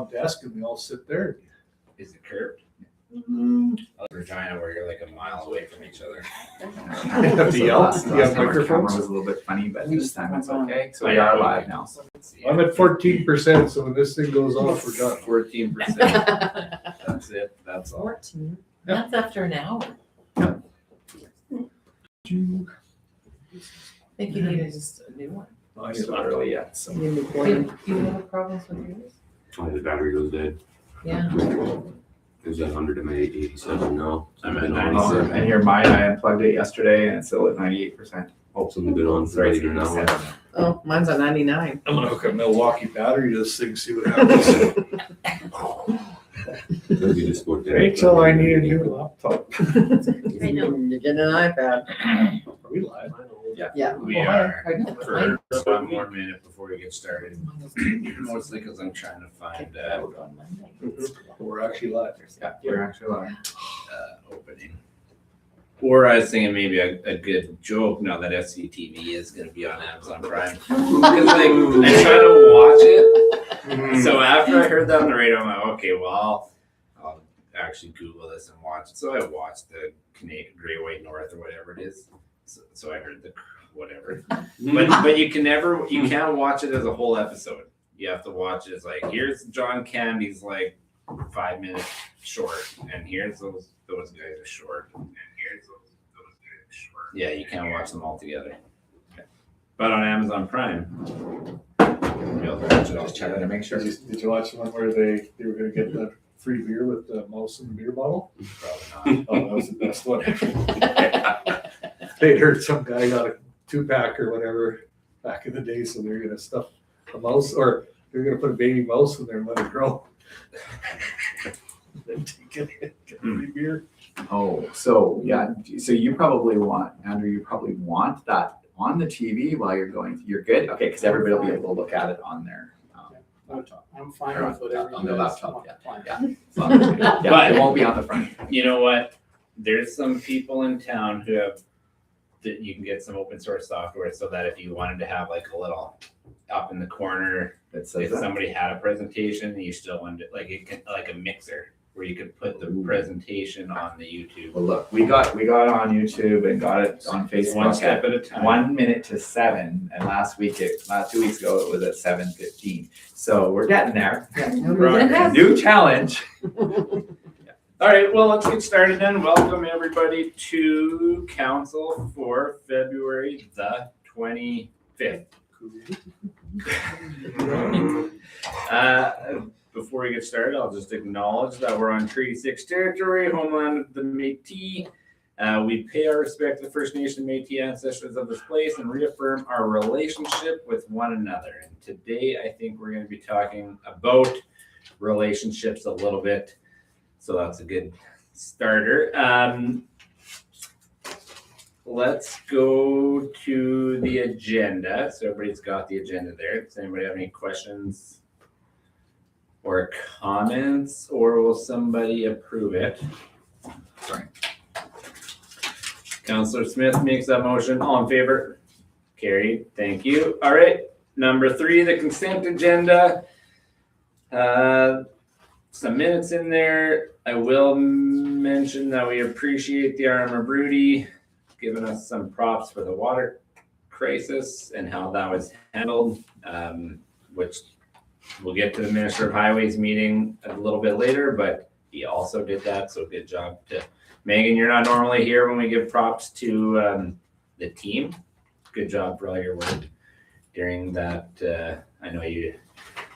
desk and we all sit there. Is it curved? Regina, where you're like a mile away from each other. Have to yell. Last Do you have time our camera microphones? was a little bit funny, but this time it's okay. So Oh, we yeah. are live now. I'm at 14%, so when this thing goes off, we're done. 14%. That's it. That's all. 14. That's after an hour. I think you needed just a new one. It's not early yet, so. Do you have problems with yours? Oh, the battery goes dead. Yeah. It was at 100 and my 87 now. I'm at Been on 97. And here mine, I unplugged it yesterday and it's still at 98%. Hope something been on for Sorry, 8 an hour. Oh, mine's at 99. I'm gonna hook a Milwaukee battery to this thing, see what happens. Maybe just go down. Wait till I need a new laptop. I know. You're getting an iPad. Are we live? Yeah. We are for one more minute before we get started. Mostly because I'm trying to find We're actually live. Yeah, we're actually live. opening. Or I was thinking maybe a good joke now that SCTV is going to be on Amazon Prime. Because like I'm trying to watch it. So after I heard that on the radio, I'm like, okay, well, I'll actually Google this and watch it. So I watched the Canadian Great White North or whatever it is. So I heard the whatever. But you can't watch it as a whole episode. You have to watch it as like, here's John Candy's like 5 minutes short, and here's those guys are short, and here's those guys are short. Yeah, you can't watch them all together. Okay. But on Amazon Prime, you'll be able to watch it all Just checking to together. make sure. Did you watch the one where they were gonna get the free beer with the mouse in the beer bottle? Probably not. Oh, that was the best one. They'd heard some guy got a 2-pack or whatever back in the day, so they're gonna stuff a mouse, or they're gonna put a baby mouse in there and let it grow. Then take it, get free beer. Oh, so yeah, so you probably want, Andrew, you probably want that on the TV while you're going, you're good? Okay, because everybody will be able to look at it on their laptop. I'm fine Or with whatever on you the guys laptop, want. Yeah, as long as- yeah, But- it won't be on the front. You know what? There's some people in town who have that you can get some open source software so that if you wanted to have like a little up in the corner, It says if that. somebody had a presentation and you still wanted like it can like a mixer where you could put the presentation on the YouTube. Well, look, we got on YouTube and got it on One Facebook step at at a time. 1 minute to 7, and last 2 weeks ago it was at 7:15. So we're getting there. Right. New challenge. All right, well, let's get started then. Welcome everybody to council for February the 25th. Before we get started, I'll just acknowledge that we're on Treaty 6 territory, homeland of the Métis. We pay our respect to the First Nation Métis ancestors of this place and reaffirm our relationship with one another. And today, I think we're going to be talking about relationships a little bit. So that's a good starter. Let's go to the agenda. So everybody's got the agenda there. Does anybody have any questions or comments, or will somebody approve it? Sorry. Councillor Smith makes that motion. All in favor? Carried. Thank you. All right. Number 3, the consent agenda. Some minutes in there. I will mention that we appreciate the Armor Broody giving us some props for the water crisis and how that was handled, which we'll get to the Minister of Highways meeting a little bit later, but he also did that, so good job to Megan. You're not normally here when we give props to the team. Good job for all your work during that. I know you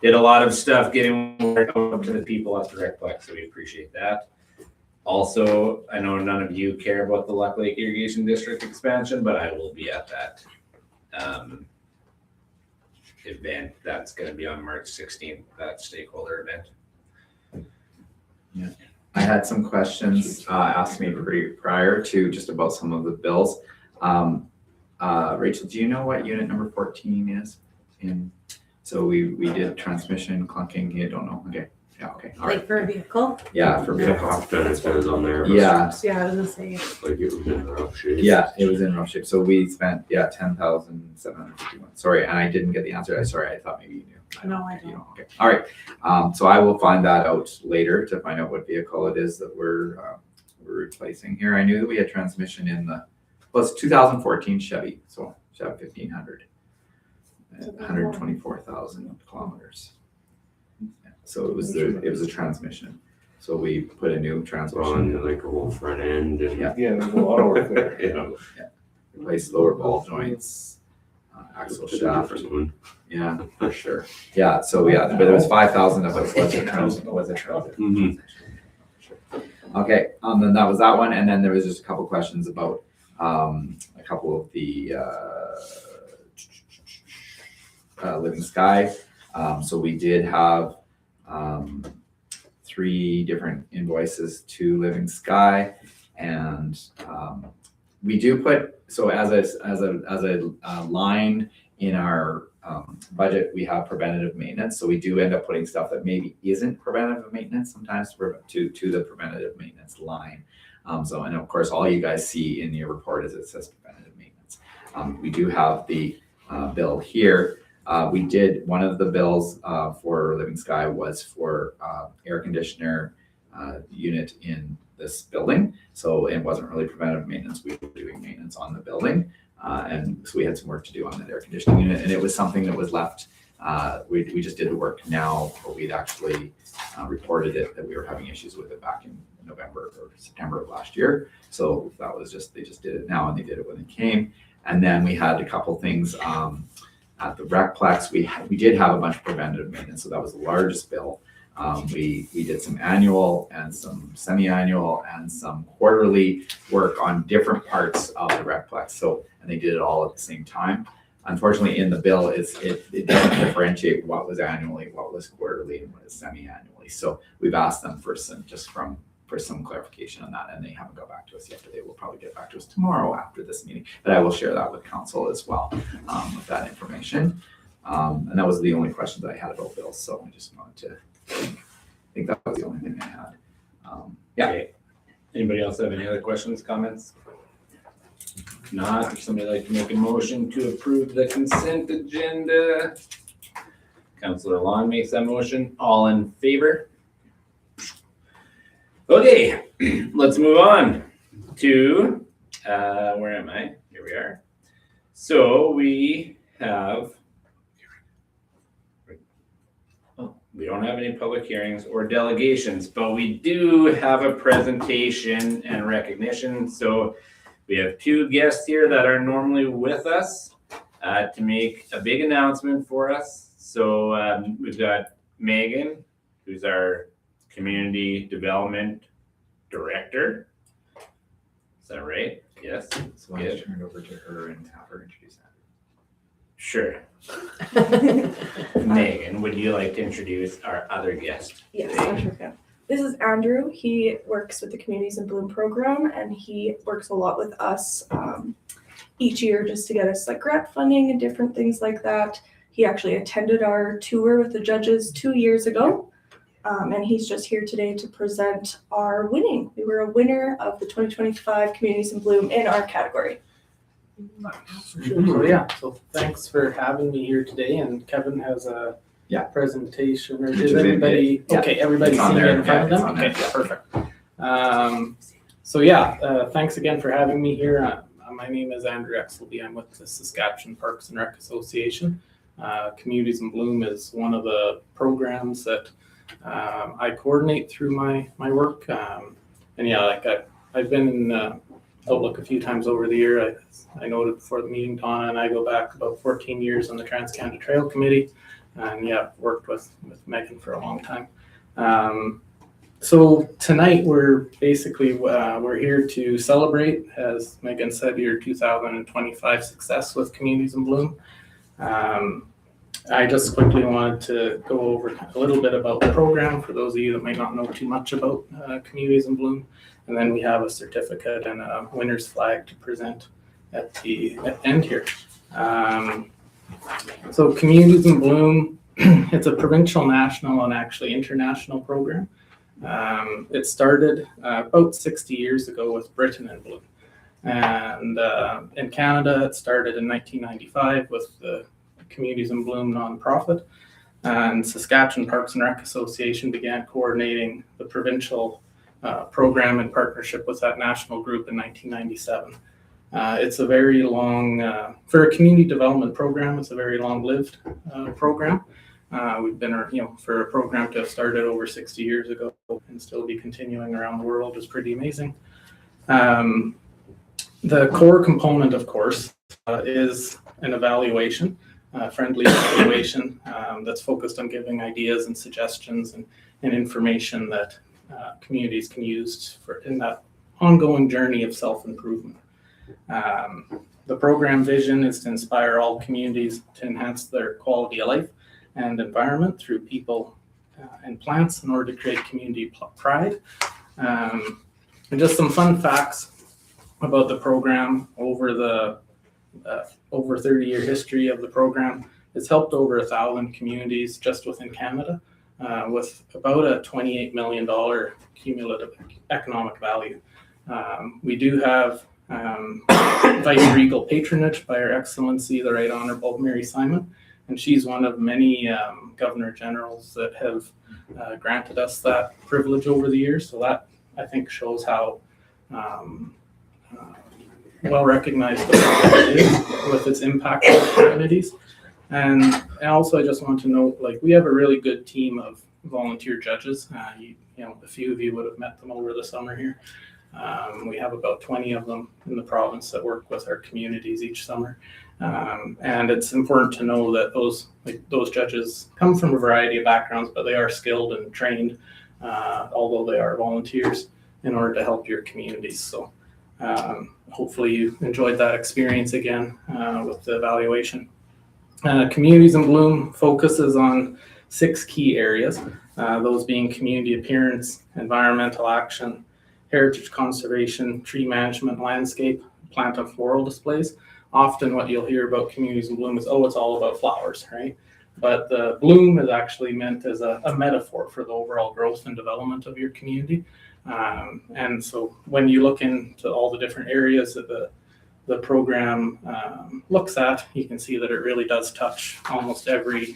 did a lot of stuff getting word out to the people at the Recplex, so we appreciate that. Also, I know none of you care about the Luck Lake Irrigation District expansion, but I will be at that event. That's going to be on March 16th, that stakeholder event. I had some questions asked me prior to just about some of the bills. Rachel, do you know what unit number 14 is? So we did transmission clunking, you don't know, okay, yeah, okay, all right, Like for a vehicle? yeah, for The vehicles. half ton it says on there. Yeah, Yeah, I was gonna say. Like it was in rough shape. yeah, it was in rough shape, so we spent, 10,751, sorry, and I didn't get the answer, I thought maybe you knew. No, I You don't. Okay, all right, so I will find that out later to find out what vehicle it is that we're replacing here. I knew that we had transmission in well, it's 2014 Chevy, so Chevy 1500. 124,000 kilometers. Yeah, so it was a transmission. So we put a new transmission, On like a whole front end and. Yeah. Yeah, there's a lot of work there. Yeah. replaced lower ball joints, axle It's a shaft. different one. Yeah, for sure. Yeah, so but there was 5,000 of it was a transit. Mhm. Okay, then that was that one, and then there was just a couple questions about a couple of the Living Sky. So we did have 3 different invoices to Living Sky, and we do put, so as a line in our budget, we have preventative maintenance. So we do end up putting stuff that maybe isn't preventative maintenance sometimes to the preventative maintenance line. So, and of course, all you guys see in your report is it says preventative maintenance. We do have the bill here. We did, one of the bills for Living Sky was for air conditioner unit in this building. So it wasn't really preventative maintenance. We were doing maintenance on the building. And so we had some work to do on that air conditioning unit. And it was something that was left, we just did the work now, but we'd actually reported it that we were having issues with it back in November or September of last year. So that was just, they just did it now and they did it when it came. And then we had a couple things at the Recplex. We did have a bunch of preventative maintenance. So that was the largest bill. We did some annual and some semi-annual and some quarterly work on different parts of the Recplex. So, and they did it all at the same time. Unfortunately, in the bill, it doesn't differentiate what was annually, what was quarterly, and what is semi-annually. So we've asked them for some clarification on that, and they haven't got back to us yet. But they will probably get back to us tomorrow after this meeting. But I will share that with council as well with that information. And that was the only question that I had about bills. So I just wanted to. I think that was the only thing I had. Yeah. Okay. Anybody else have any other questions, comments? If not, if somebody like to make a motion to approve the consent agenda. Councillor Long makes that motion. All in favor? Okay, let's move on to, where am I? Here we are. So we have, we don't have any public hearings or delegations, but we do have a presentation and recognition. So we have 2 guests here that are normally with us to make a big announcement for us. So we've got Megan, who's our Community Development Director. Is that right? Yes. So I just turned over to her and have her introduce that. Sure. Megan, would you like to introduce our other guest? Yes, I sure can. This is Andrew. He works with the Communities in Bloom program, and he works a lot with us each year just to get us like grant funding and different things like that. He actually attended our tour with the judges 2 years ago, and he's just here today to present our winning. We were a winner of the 2025 Communities in Bloom in our category. So thanks for having me here today, and Kevin has a presentation, or Which is is in everybody, it. okay, everybody's It's on seeing there. it in front of Yeah, them? it's on there. Okay, perfect. Thanks again for having me here. My name is Andrew Exelby. I'm with the Saskatchewan Parks and Rec Association. Communities in Bloom is one of the programs that I coordinate through my work. I've been in Outlook a few times over the year. I noted before the meeting, Donna and I go back about 14 years on the Trans-Canada Trail Committee, and worked with Megan for a long time. So tonight we're basically we're here to celebrate, as Megan said, your 2025 success with Communities in Bloom. I just quickly wanted to go over a little bit about the program for those of you that might not know too much about Communities in Bloom. And then we have a certificate and a winner's flag to present at the end here. So Communities in Bloom it's a provincial, national, and actually international program. It started about 60 years ago with Britain in Bloom. And in Canada, it started in 1995 with the Communities in Bloom nonprofit. And Saskatchewan Parks and Rec Association began coordinating the provincial program in partnership with that national group in 1997. It's a very long, for a community development program, it's a very long-lived program. We've been, for a program to have started over 60 years ago and still be continuing around the world is pretty amazing. The core component, of course, is an evaluation, friendly evaluation that's focused on giving ideas and suggestions and information that communities can use in that ongoing journey of self-improvement. The program vision is to inspire all communities to enhance their quality of life and environment through people and plants in order to create community pride. And just some fun facts about the program over the over 30-year history of the program. It's helped over 1,000 communities just within Canada with about a $28 million cumulative economic value. We do have Vice Regal patronage by Her Excellency, the Right Honourable Mary Simon, and she's one of many Governor Generals that have granted us that privilege over the years. So that, I think, shows how well recognized the program is with its impact on communities. And also, I just want to note, we have a really good team of volunteer judges. A few of you would have met them over the summer here. We have about 20 of them in the province that work with our communities each summer. And it's important to know that those judges come from a variety of backgrounds, but they are skilled and trained, although they are volunteers, in order to help your communities. So hopefully you enjoyed that experience again with the evaluation. Communities in Bloom focuses on 6 key areas, those being community appearance, environmental action, heritage conservation, tree management, landscape, plant and floral displays. Often what you'll hear about Communities in Bloom is, it's all about flowers, right? But the bloom is actually meant as a metaphor for the overall growth and development of your community. And so when you look into all the different areas that the program looks at, you can see that it really does touch almost every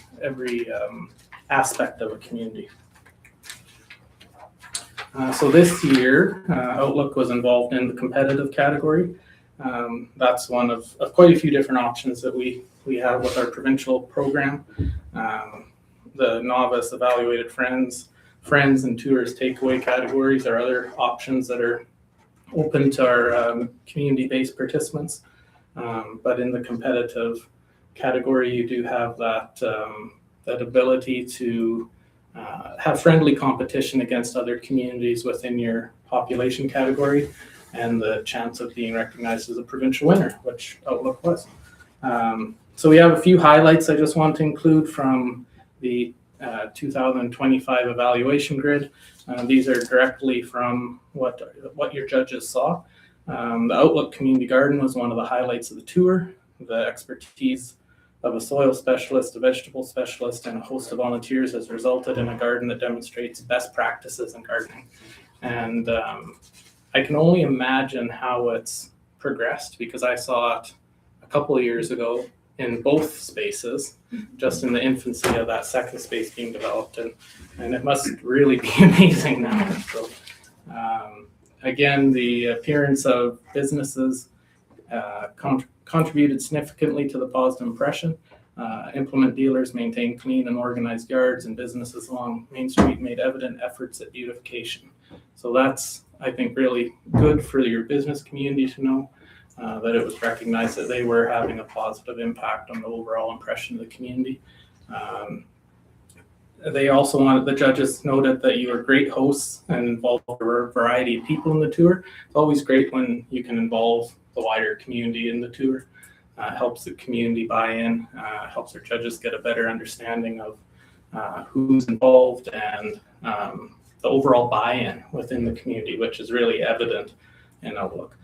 aspect of a community. So this year, Outlook was involved in the competitive category. That's one of quite a few different options that we have with our provincial program. The novice, evaluated friends and tourist takeaway categories are other options that are open to our community-based participants. But in the competitive category, you do have that ability to have friendly competition against other communities within your population category and the chance of being recognized as a provincial winner, which Outlook was. So we have a few highlights I just want to include from the 2025 evaluation grid. These are directly from what your judges saw. The Outlook Community Garden was one of the highlights of the tour. The expertise of a soil specialist, a vegetable specialist, and a host of volunteers has resulted in a garden that demonstrates best practices in gardening. And I can only imagine how it's progressed, because I saw it a couple of years ago in both spaces, just in the infancy of that second space being developed, and it must really be amazing now. So again, the appearance of businesses contributed significantly to the positive impression. Implement dealers maintain clean and organized yards, and businesses along Main Street made evident efforts at beautification. So that's, I think, really good for your business community to know that it was recognized that they were having a positive impact on the overall impression of the community. They also the judges noted that you were great hosts and involved a variety of people in the tour. It's always great when you can involve the wider community in the tour. Helps the community buy in, helps our judges get a better understanding of who's involved and the overall buy-in within the community, which is really evident in Outlook.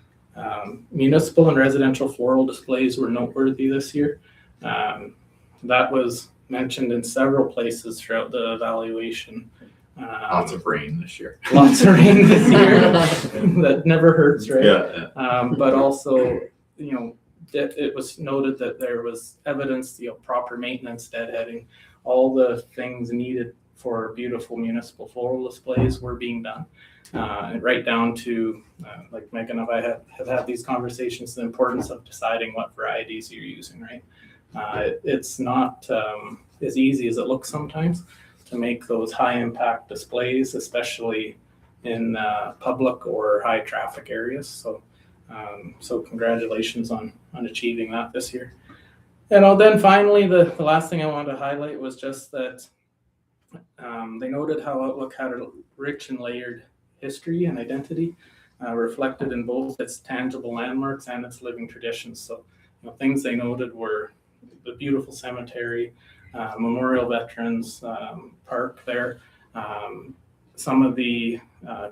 Municipal and residential floral displays were noteworthy this year. That was mentioned in several places throughout the evaluation. Lots of rain this year. Lots of rain this year. That never hurts, right? Yeah. But also, it was noted that there was evidence, proper maintenance, deadheading, all the things needed for beautiful municipal floral displays were being done. And right down to, like Megan and I have had these conversations, the importance of deciding what varieties you're using, right? It's not as easy as it looks sometimes to make those high impact displays, especially in public or high traffic areas. So congratulations on achieving that this year. And then finally, the last thing I wanted to highlight was just that they noted how Outlook had a rich and layered history and identity reflected in both its tangible landmarks and its living traditions. So things they noted were the beautiful cemetery, Memorial Veterans Park there, some of the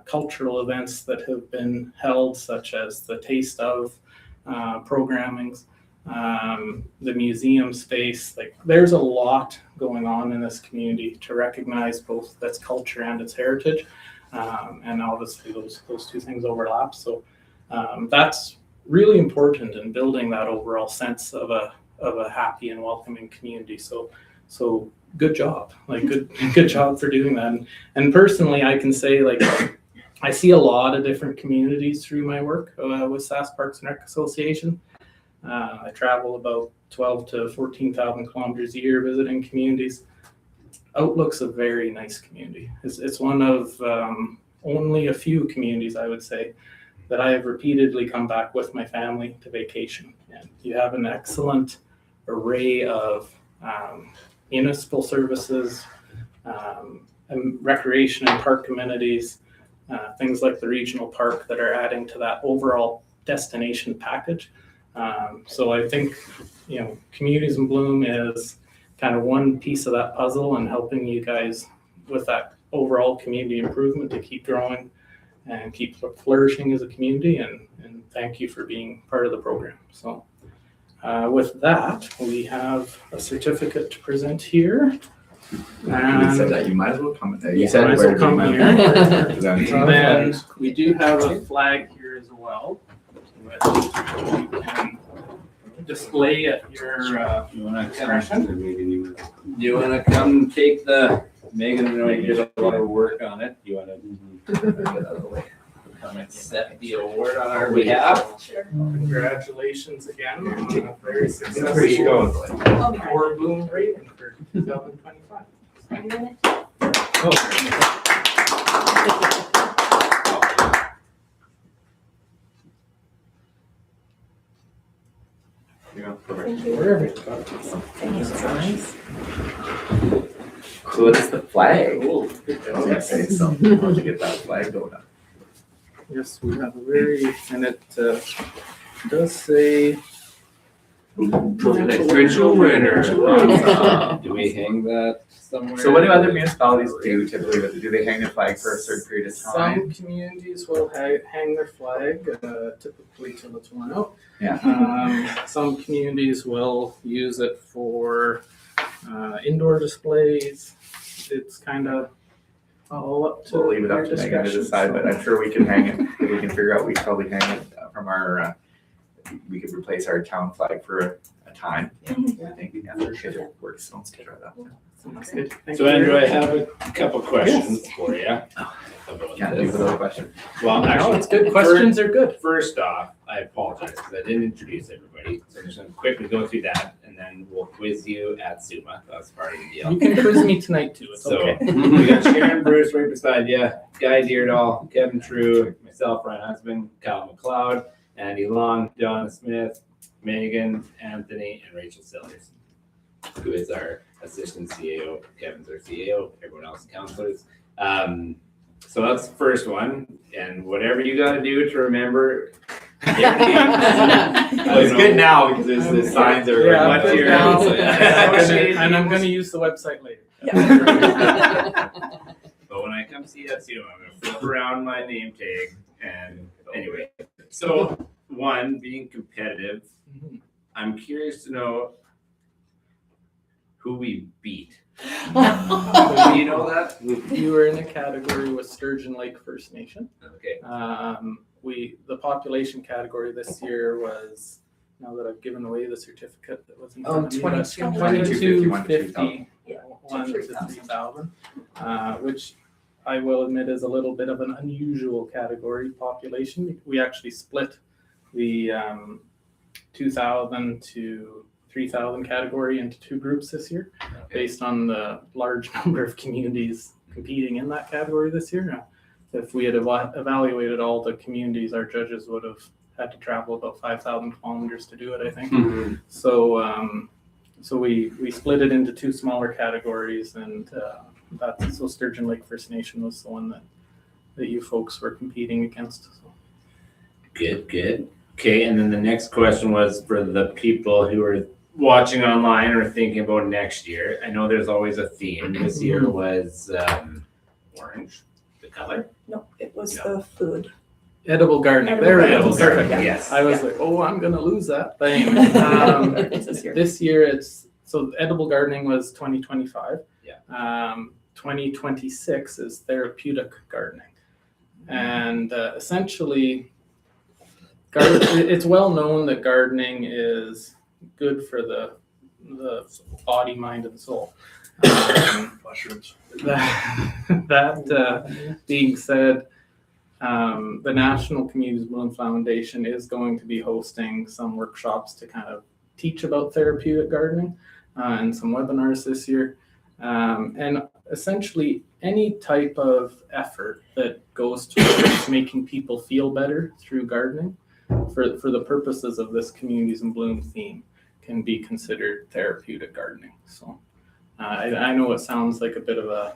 cultural events that have been held, such as the Taste of programmings, the museum space. Like, there's a lot going on in this community to recognize both its culture and its heritage, and obviously those two things overlap. So that's really important in building that overall sense of a happy and welcoming community. So good job, good job for doing that. And personally, I can say, I see a lot of different communities through my work with Sask Parks and Rec Association. I travel about 12 to 14,000 kilometers a year visiting communities. Outlook's a very nice community. It's one of only a few communities, I would say, that I have repeatedly come back with my family to vacation. And you have an excellent array of municipal services, and recreation and park amenities, things like the regional park that are adding to that overall destination package. So I think, Communities in Bloom is kind of one piece of that puzzle and helping you guys with that overall community improvement to keep growing and keep flourishing as a community. And thank you for being part of the program. So with that, we have a certificate to present here. You said that you might as well come. You Yeah, said might as where well come do you here. want- And then we do have a flag here as well, which you can display at your You wanna discretion. You wanna come take Megan and I did a lot of work on it. You wanna come and accept the award on our behalf? Congratulations again on a very Where you successful going? Core Bloom rating for 2025. Thank you. Wherever. So it's the flag. Cool. Good I was gonna job. say something. How'd you get that flag going up? Yes, we have a and it does say. Provincial winner. Do we hang that somewhere? So what do other municipalities do typically? Do they hang their flag for a certain period of time? Some communities will hang their flag, typically till it's worn out. Yeah. Some communities will use it for indoor displays. It's kind of all up to. We'll leave it up your to Megan to discretion, decide, but I'm sure we can hang it. If we can figure out, we can probably hang it from our, we could replace our town flag for a time. I think, if it works, so let's try that. Sounds good. Thank So you. Andrew, I have a couple questions for you. Can't do without a question. Well, No, actually, it's good. Questions are good. First off, I apologize because I didn't introduce everybody. So I'm just gonna quickly go through that and then we'll quiz you at SUMA. That's part of the deal. You can quiz me tonight too. It's So okay. we got Sharon Bruce right beside you, Guy Deerdahl, Kevin True, myself, Ryan Husband, Kyle McLeod, Andy Long, Donna Smith, Megan, Anthony, and Rachel Sellers, who is our assistant CAO. Kevin's our CAO, everyone else counselors. So that's the first one, and whatever you got to do to remember. Well, it's good now because there's the signs are Yeah, much put it here. down. So, yeah. And I'm gonna use the website later. But when I come see you at SUMA, I'm gonna flip around my name tag, and anyway. So one, being competitive, I'm curious to know who we beat. Do you know that? You were in a category with Sturgeon Lake First Nation. Okay. The population category this year was, now that I've given away the certificate that was in Oh, front of me, 2251 to 3,000, which I will admit is a little bit of an unusual category population. We actually split the 2,000 to 3,000 category into two groups this year, based on the large number of communities competing in that category this year. If we had evaluated all the communities, our judges would have had to travel about 5,000 kilometers to do it, I think. So we split it into two smaller categories, and so Sturgeon Lake First Nation was the one that you folks were competing against. So. Good. Okay, and then the next question was for the people who are watching online or thinking about next year. I know there's always a theme. This year was orange, the color. No, it was the food. Edible gardening. Edible There we go. gardening, Perfect. yeah. Yes. I was like, oh, I'm gonna lose that. But anyway, It's this year. this year it's so edible gardening was 2025. Yeah. 2026 is therapeutic gardening, and essentially, it's well known that gardening is good for the body, mind, and soul. Mushrooms. That being said, the National Communities Bloom Foundation is going to be hosting some workshops to kind of teach about therapeutic gardening and some webinars this year. And essentially any type of effort that goes towards making people feel better through gardening for the purposes of this Communities in Bloom theme can be considered therapeutic gardening. So I know it sounds like a bit of a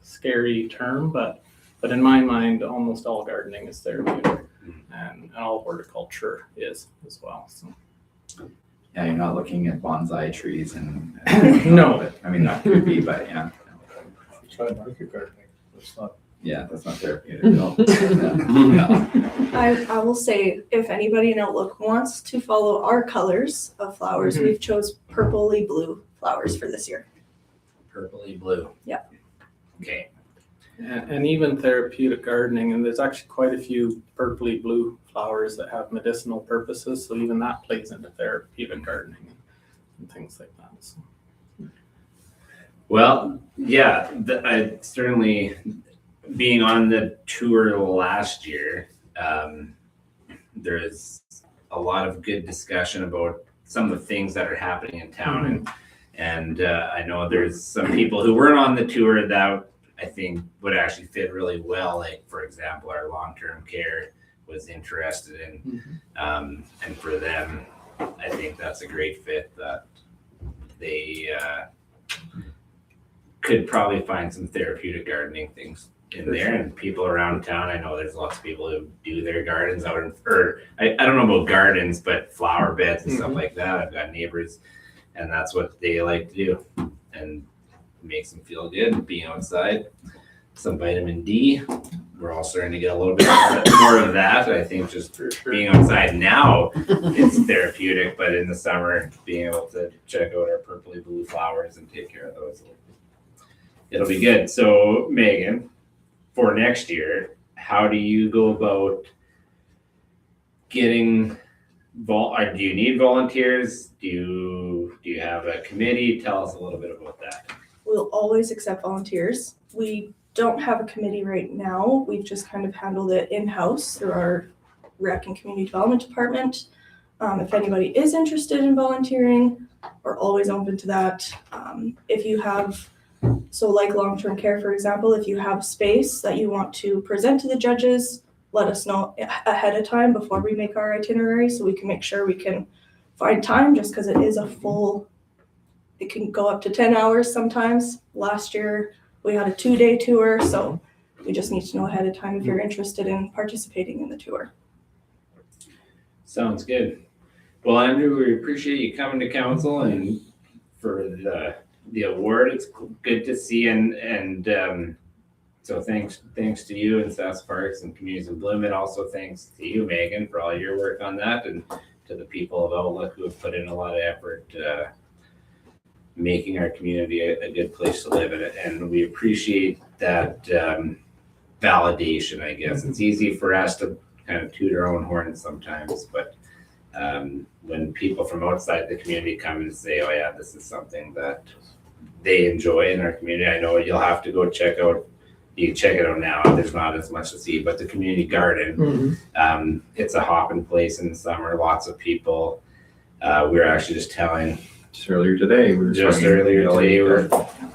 scary term, but in my mind, almost all gardening is therapeutic, and all horticulture is as well. So. Yeah, you're not looking at bonsai trees and No. but, I mean, that could be, but yeah. Try market gardening. It's not. Yeah, that's not therapeutic at all. Yeah. I will say, if anybody in Outlook wants to follow our colors of flowers, we've chose purpley blue flowers for this year. Purpley blue. Yeah. Okay. And even therapeutic gardening, and there's actually quite a few purpley blue flowers that have medicinal purposes, so even that plays into therapeutic gardening and things like that. So. Well, yeah, I certainly, being on the tour last year, there's a lot of good discussion about some of the things that are happening in town, and I know there's some people who weren't on the tour that I think would actually fit really well. Like, for example, our long-term care was interested in, and for them, I think that's a great fit that they could probably find some therapeutic gardening things in there. And people around town, I know there's lots of people who do their gardens out in, or I don't know about gardens, but flower beds and stuff like that. I've got neighbors, and that's what they like to do, and it makes them feel good being outside. Some vitamin D. We're all starting to get a little bit more of that. I think just being outside now, it's therapeutic, but in the summer, being able to check out our purpley blue flowers and take care of those, it'll be good. So Megan, for next year, how do you go about getting do you need volunteers? Do you have a committee? Tell us a little bit about that. We'll always accept volunteers. We don't have a committee right now. We've just kind of handled it in-house through our rec and community development department. If anybody is interested in volunteering, we're always open to that. If you have, so like long-term care, for example, if you have space that you want to present to the judges, let us know ahead of time before we make our itinerary so we can make sure we can find time, just because it is a full, it can go up to 10 hours sometimes. Last year, we had a 2-day tour, so we just need to know ahead of time if you're interested in participating in the tour. Sounds good. Well, Andrew, we appreciate you coming to council and for the award. It's good to see, and so thanks to you and Sask Parks and Communities in Bloom, and also thanks to you, Megan, for all your work on that, and to the people of Outlook who have put in a lot of effort making our community a good place to live in. And we appreciate that validation, I guess. It's easy for us to kind of toot our own horn sometimes, but when people from outside the community come and say, oh yeah, this is something that they enjoy in our community, I know you'll have to go check out. You can check it out now. There's not as much to see, but the community garden, it's a hopping place in the summer. Lots of people. We were actually just telling Just earlier today, we were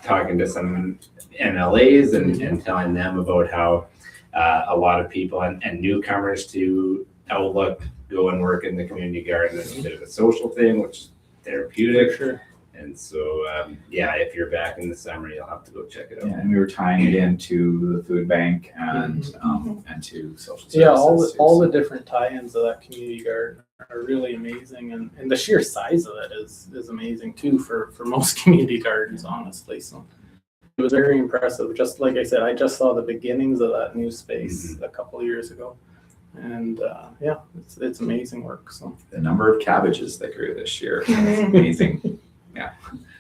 talking to some MLAs and telling them about how a lot of people and newcomers to Outlook go and work in the community garden. It's a bit of a social thing, which is therapeutic. Sure. And so, if you're back in the summer, you'll have to go check it out. Yeah, and we were tying it into the food bank and to social services. Yeah, too, all so- the different tie-ins of that community garden are really amazing, and the sheer size of it is amazing too for most community gardens, honestly. So it was very impressive. Just like I said, I just saw the beginnings of that new space a couple of years ago, and it's amazing work. So The number of cabbages that grew this year is amazing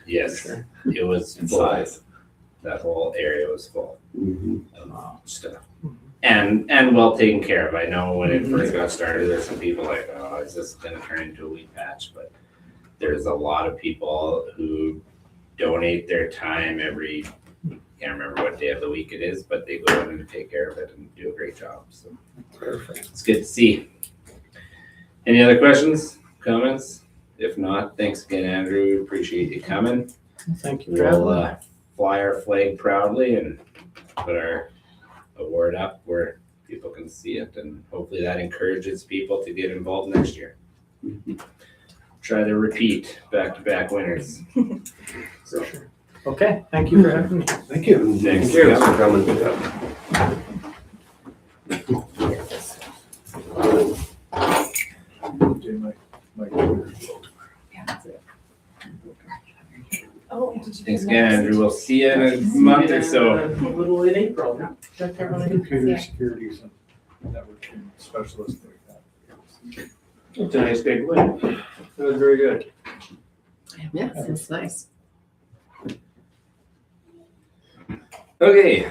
Yes, Sure. it was in full. size. That whole area was full Mhm. of stuff. And well taken care of. I know when it first got started, there's some people like, oh, is this gonna turn into a weed patch? But there's a lot of people who donate their time every, can't remember what day of the week it is, but they go in and take care of it and do a great job. So perfect. it's good to see. Any other questions, comments? If not, thanks again, Andrew. We appreciate you coming. Thank you for having We'll me. fly our flag proudly and put our award up where people can see it, and hopefully that encourages people to get involved next year. Try to repeat back-to-back winners. So, Okay, thank you for having me. Thank you. Thanks. Thanks for coming. Oh, thanks again, Andrew. We'll see you in a month or so. A little in April. Computer security and networking specialist like that. It's a nice big win. That was very good. Yeah, it's nice. Okay.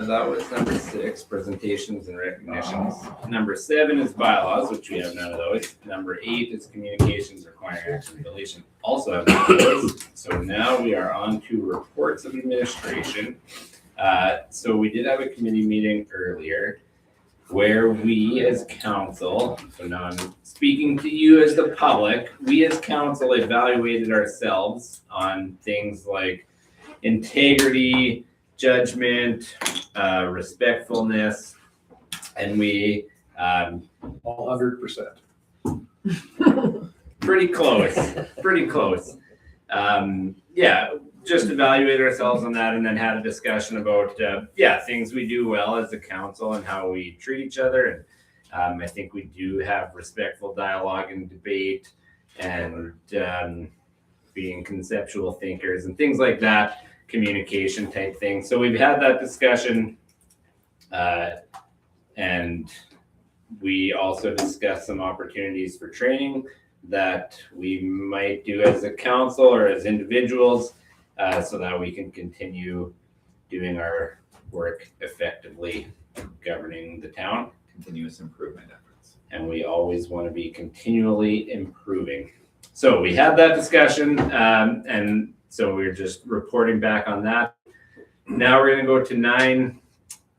That was number 6, presentations and recognitions. Number 7 is bylaws, which we have none of those. Number 8 is communications requiring action deletion. Also have none of those. So now we are on to reports of administration. So we did have a committee meeting earlier where we as council, so now I'm speaking to you as the public, we as council evaluated ourselves on things like integrity, judgment, respectfulness, and we 100%. pretty close. Just evaluate ourselves on that, and then had a discussion about things we do well as a council and how we treat each other. And I think we do have respectful dialogue and debate, and being conceptual thinkers and things like that. Communication type thing. So we've had that discussion, and we also discussed some opportunities for training that we might do as a council or as individuals, so that we can continue doing our work effectively, governing the town. Continuous improvement efforts. And we always want to be continually improving. So we had that discussion, and so we're just reporting back on that. Now we're going to go to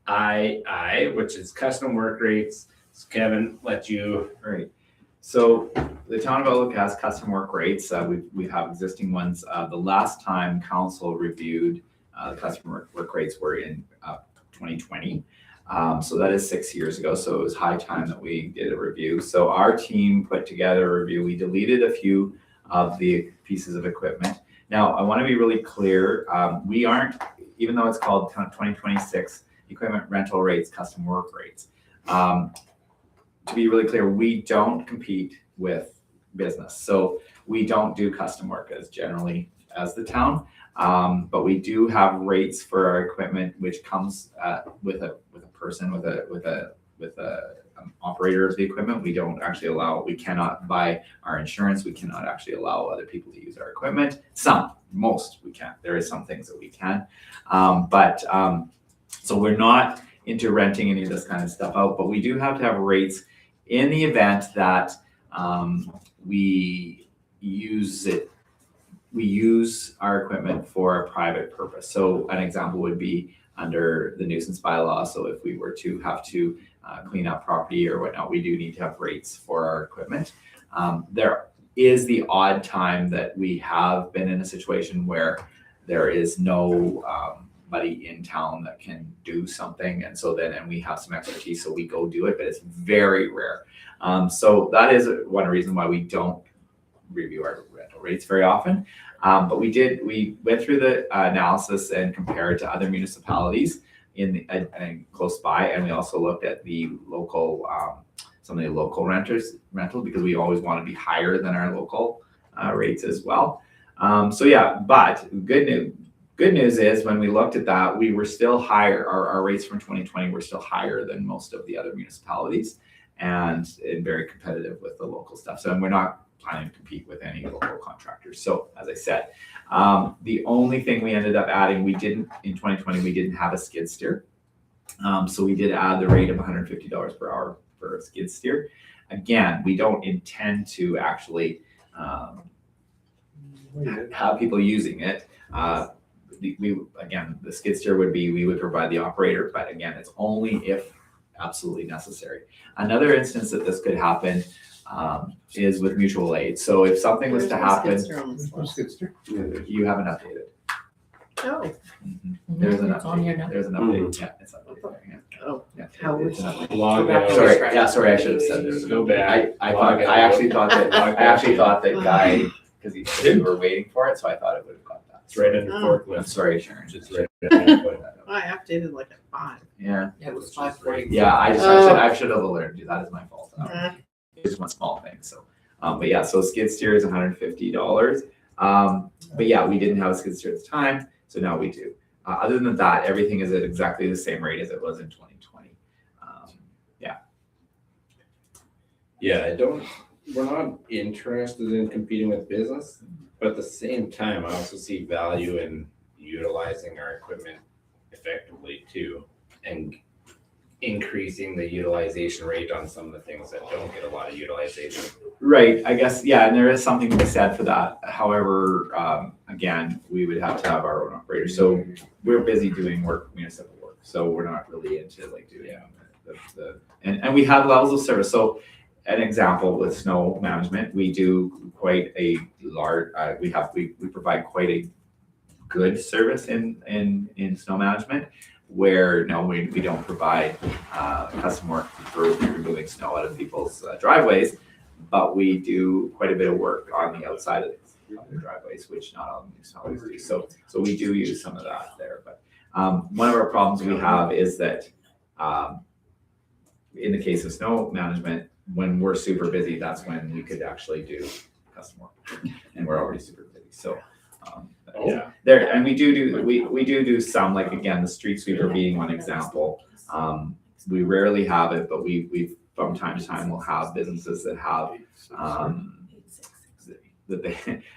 9II, which is custom work rates. So Kevin, let you. Right. So the town of Outlook has custom work rates. We have existing ones. The last time council reviewed the custom work rates were in 2020. So that is 6 years ago. So it was high time that we did a review. So our team put together a review. We deleted a few of the pieces of equipment. Now, I want to be really clear. We aren't, even though it's called 2026 equipment rental rates, custom work rates. To be really clear, we don't compete with business. So we don't do custom work as generally as the town. But we do have rates for our equipment, which comes with a person with a operator of the equipment. We don't actually allow, we cannot buy our insurance. We cannot actually allow other people to use our equipment. Most we can. There is some things that we can. So we're not into renting any of this kind of stuff out, but we do have to have rates in the event that we use our equipment for a private purpose. So an example would be under the nuisance bylaw. So if we were to have to clean up property or whatnot, we do need to have rates for our equipment. There is the odd time that we have been in a situation where there is no buddy in town that can do something, and we have some expertise, so we go do it, but it's very rare. So that is one reason why we don't review our rental rates very often. But we went through the analysis and compared to other municipalities and close by, and we also looked at the local some of the local rental because we always want to be higher than our local rates as well. But good news is when we looked at that, we were still higher. Our rates from 2020 were still higher than most of the other municipalities and very competitive with the local stuff. So we're not planning to compete with any local contractors. So as I said, the only thing we ended up adding, in 2020, we didn't have a skid steer. So we did add the rate of $150 per hour for a skid steer. Again, we don't intend to actually have people using it. The skid steer we would provide the operator, but again, it's only if absolutely necessary. Another instance that this could happen is with mutual aid. So if something was to happen, you haven't updated. Oh, There's an It's on here now. update. There's an update. Yeah, it's updated. Yeah. Oh. Yeah. How It's would an update. Log out. Sorry, I should have said there's an Go update. back. I actually thought that guy, because he said we were waiting for it, so I thought it would have got that. It's right under I'm forklift. sorry, Sharon. It's right under I updated like at 5. Yeah. Yeah, it was 5:40. Yeah, I should have alerted you. That is my fault. It's one small thing. So, but yeah, so skid steer is $150. But yeah, we didn't have a skid steer at the time, so now we do. Other than that, everything is at exactly the same rate as it was in 2020. Yeah, we're not interested in competing with business, but at the same time, I also see value in utilizing our equipment effectively too, and increasing the utilization rate on some of the things that don't get a lot of utilization. Right, I guess, yeah, and there is something to be said for that. However, again, we would have to have our own operator. So we're busy doing municipal work. So we're not really into like doing and we have levels of service. So an example with snow management, we do quite a large, we provide quite a good service in snow management, where no, we don't provide custom work for removing snow out of people's driveways, but we do quite a bit of work on the outside of the driveways, which not all municipalities do. So we do use some of that there. But one of our problems we have is that in the case of snow management, when we're super busy, that's when we could actually do custom work, and we're already super busy. So. Yeah, there, and we do some, like again, the street sweeper being one example. We rarely have it, but we from time to time will have businesses that have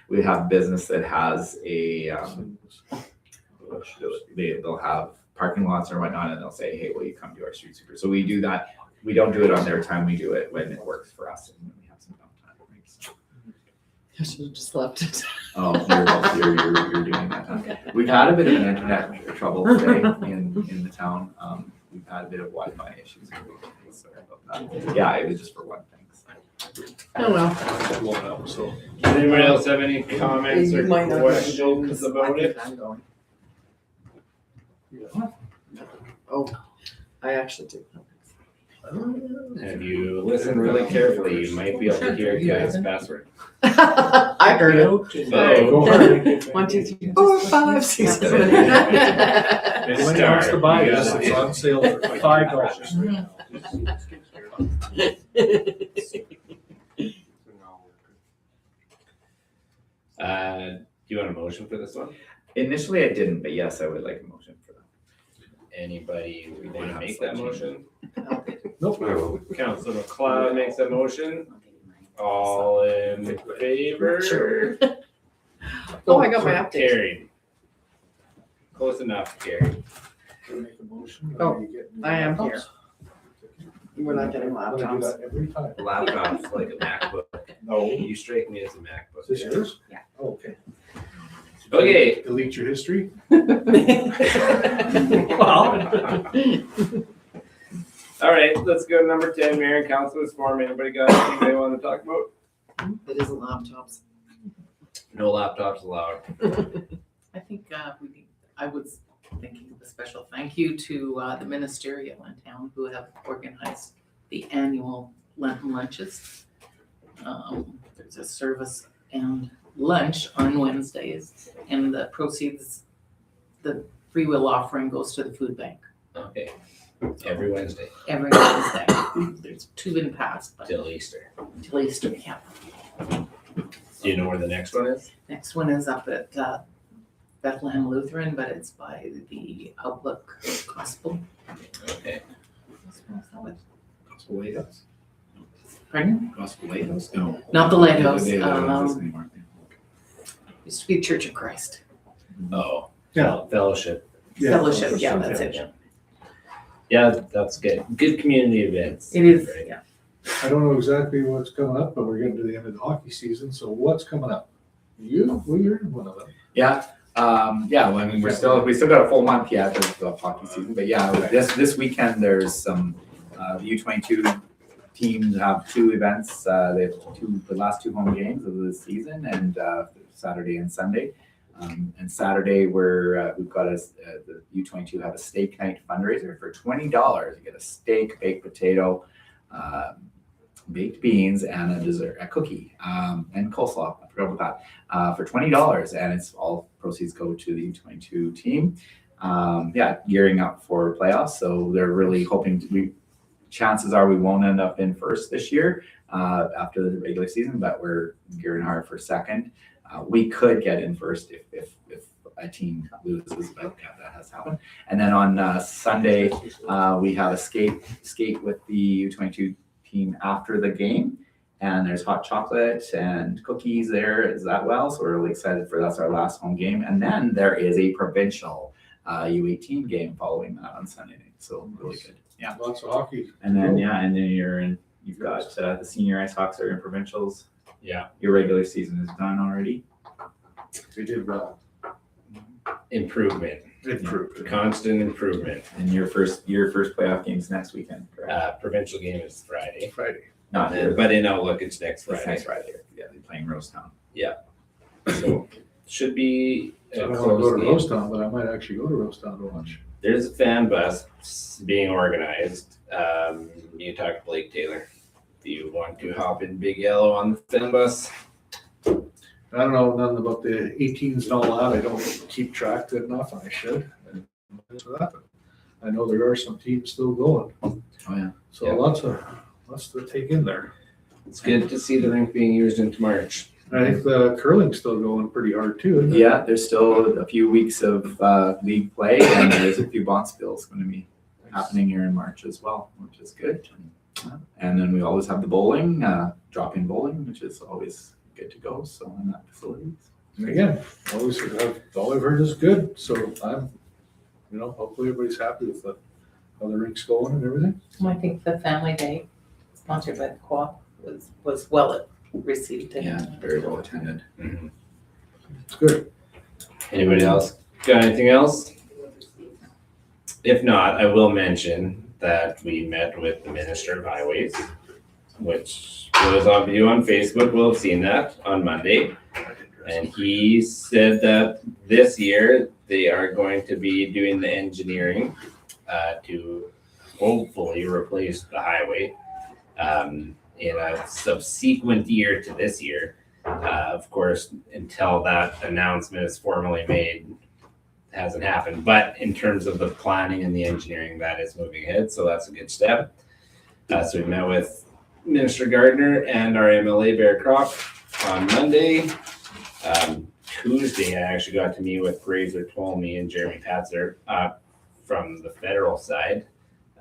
we have business that has a they'll have parking lots or whatnot, and they'll say, hey, will you come do our street sweeper? So we do that. We don't do it on their time. We do it when it works for us and when we have some downtime. So. I should have just left it. Oh, you're doing that. Huh? We've had a bit of an internet trouble today in the town. We've had a bit of Wi-Fi issues. Sorry about that. Yeah, it was just for one thing. So. Oh, well. So Does anybody else have any comments You or might not questions about it? I'm going. Oh, I actually do. If you listen really carefully, you might be able to hear Guy's password. I heard it. So, 1, 2, 3, 4, 5, 6, 7, 8. Good Anybody wants to start. buy You this, got it's it. on sale for $5 Do you want a motion for this one? Initially, I didn't, but yes, I would like a motion for that. Anybody want to make that motion? Nope. Councilor McLeod makes a motion. All in favor? Sure. Oh, I got my update. Carried. Close enough, carried. Make a motion. Oh, You get new I am laptops? here. We're not getting I'm gonna do laptops. that every time. Laptop's like a MacBook. No. You strike me as a MacBook. Is this yours? Yeah. Oh, okay. Okay. Delete your history? All right, let's go to number 10, Mayor and Councilors Forum. Anybody got anything they want to talk about? It isn't laptops. No laptops allowed. I think I was thinking of a special thank you to the ministerial in town who have organized the annual Lenten lunches. There's a service and lunch on Wednesdays, and the proceeds, the free will offering goes to the food bank Okay. Every Wednesday every Wednesday. There's two been passed, but till Easter. till Easter, yeah. Do you know where the next one is? Next one is up at Bethlehem Lutheran, but it's by the Outlook Gospel. Okay. Gospel Lighthouse? Pardon? Gospel Lighthouse? No. Not the Lighthouse. They don't exist anymore. Used to be Church of Christ. Oh. Yeah. Fellowship. Fellowship, yeah, that's it. Yeah, that's good. Good community events. It is, Right. yeah. I don't know exactly what's coming up, but we're getting to the end of the hockey season, so what's coming up? Well, you're in one of them. Yeah, well, I mean, we still got a full month yet of the hockey season, but yeah, this weekend, there's some, the U22 teams have two events, they have the last two home games of the season, and, Saturday and Sunday. And Saturday, we've got the U22 have a steak night fundraiser for $20. You get a steak, baked potato, baked beans, and a dessert, a cookie, and coleslaw. I forgot about that. For $20, and it's all proceeds go to the U22 team. Gearing up for playoffs. So they're really hoping chances are we won't end up in first this year after the regular season, but we're gearing hard for second. We could get in first if a team loses, but that has happened. And then on Sunday, we have a skate with the U22 team after the game, and there's hot chocolate and cookies there as well. So we're really excited for that's our last home game. And then there is a provincial U18 game following that on Sunday night. So really good. Yeah. Lots of hockey. And then you've got the senior ice hawks are in provincials. Yeah. Your regular season is done already. We did Improvement. improve. Constant improvement. And your first playoff game's next weekend, correct? Provincial game is Friday. Friday. Not here, But in Outlook, it's next it's Friday. next Friday. Yeah, they're playing Rosetown. So should be I a don't want to go close to game. Rosetown, but I might actually go to Rosetown to watch. There's a fan bus being organized. You talk to Blake Taylor. Do you want to hop in Big Yellow on the fan bus? I don't know nothing about the 18s and all that. I don't keep track good enough, and I should. And that's what happened. I know there are some teams still going. Oh, yeah. So Yeah. lots to take in there. It's good to see the rink being used into March. I think the curling's still going pretty hard too. Isn't it? Yeah, there's still a few weeks of league play, and there's a few bonspills going to be happening here in March as well, which is good. And then we always have the bowling, drop-in bowling, which is always good to go. So in that facility. And again, all I've heard is good. So I'm, hopefully everybody's happy with how the rink's going and everything. I think the Family Day, sponsored by the co-op, was well received. Yeah, very well attended. It's good. Anybody else got anything else? If not, I will mention that we met with the Minister of Highways, which those of you on Facebook will have seen that on Monday. And he said that this year they are going to be doing the engineering to hopefully replace the highway in a subsequent year to this year. Of course, until that announcement is formally made, hasn't happened. But in terms of the planning and the engineering, that is moving ahead. So that's a good step. So we met with Minister Gardner and our MLA Bear Crop on Monday. Tuesday, I actually got to meet with Fraser Twomey and Jeremy Patzer from the federal side.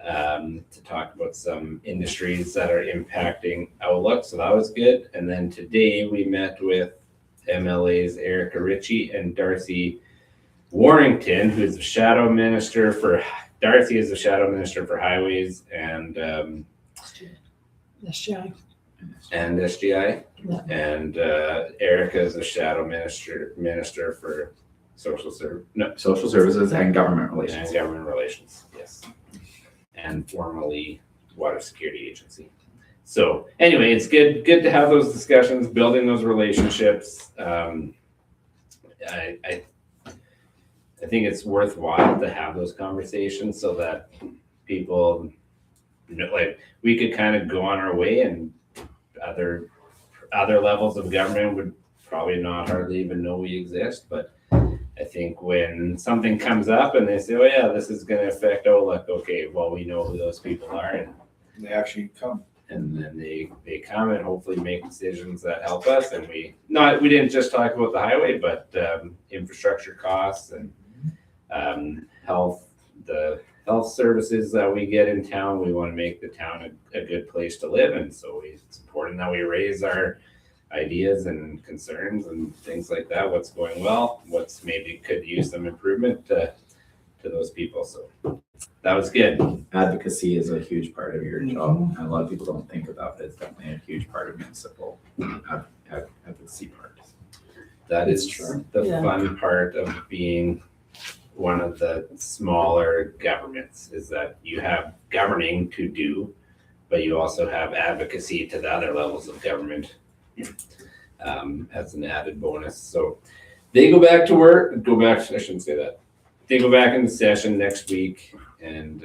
to talk about some industries that are impacting Outlook. So that was good. And then today we met with MLAs Erica Ritchie and Darcy Warrington, who's the shadow minister for, Darcy is the shadow minister for highways and SGI. SGI. Yeah. And Erica is the shadow minister for social Services and government and relations. government relations, yes. And formerly Water Security Agency. So anyway, it's good to have those discussions, building those relationships. I think it's worthwhile to have those conversations so that people, like, we could kind of go on our way, and other levels of government would probably not hardly even know we exist. But I think when something comes up and they say, oh yeah, this is going to affect Outlook, okay, well, we know who those people are, and They actually come. then they come and hopefully make decisions that help us. And we didn't just talk about the highway, but infrastructure costs and the health services that we get in town. We want to make the town a good place to live, and so it's important that we raise our ideas and concerns and things like that. What's going well, what's maybe could use some improvement to those people. So that was good. Advocacy is a huge part of your job, and a lot of people don't think about it. It's definitely a huge part of municipal advocacy part. That is Sure. the Yeah. fun part of being one of the smaller governments, is that you have governing to do, but you also have advocacy to the other levels of government as an added bonus. So they go back to work, I shouldn't say that. They go back into session next week, and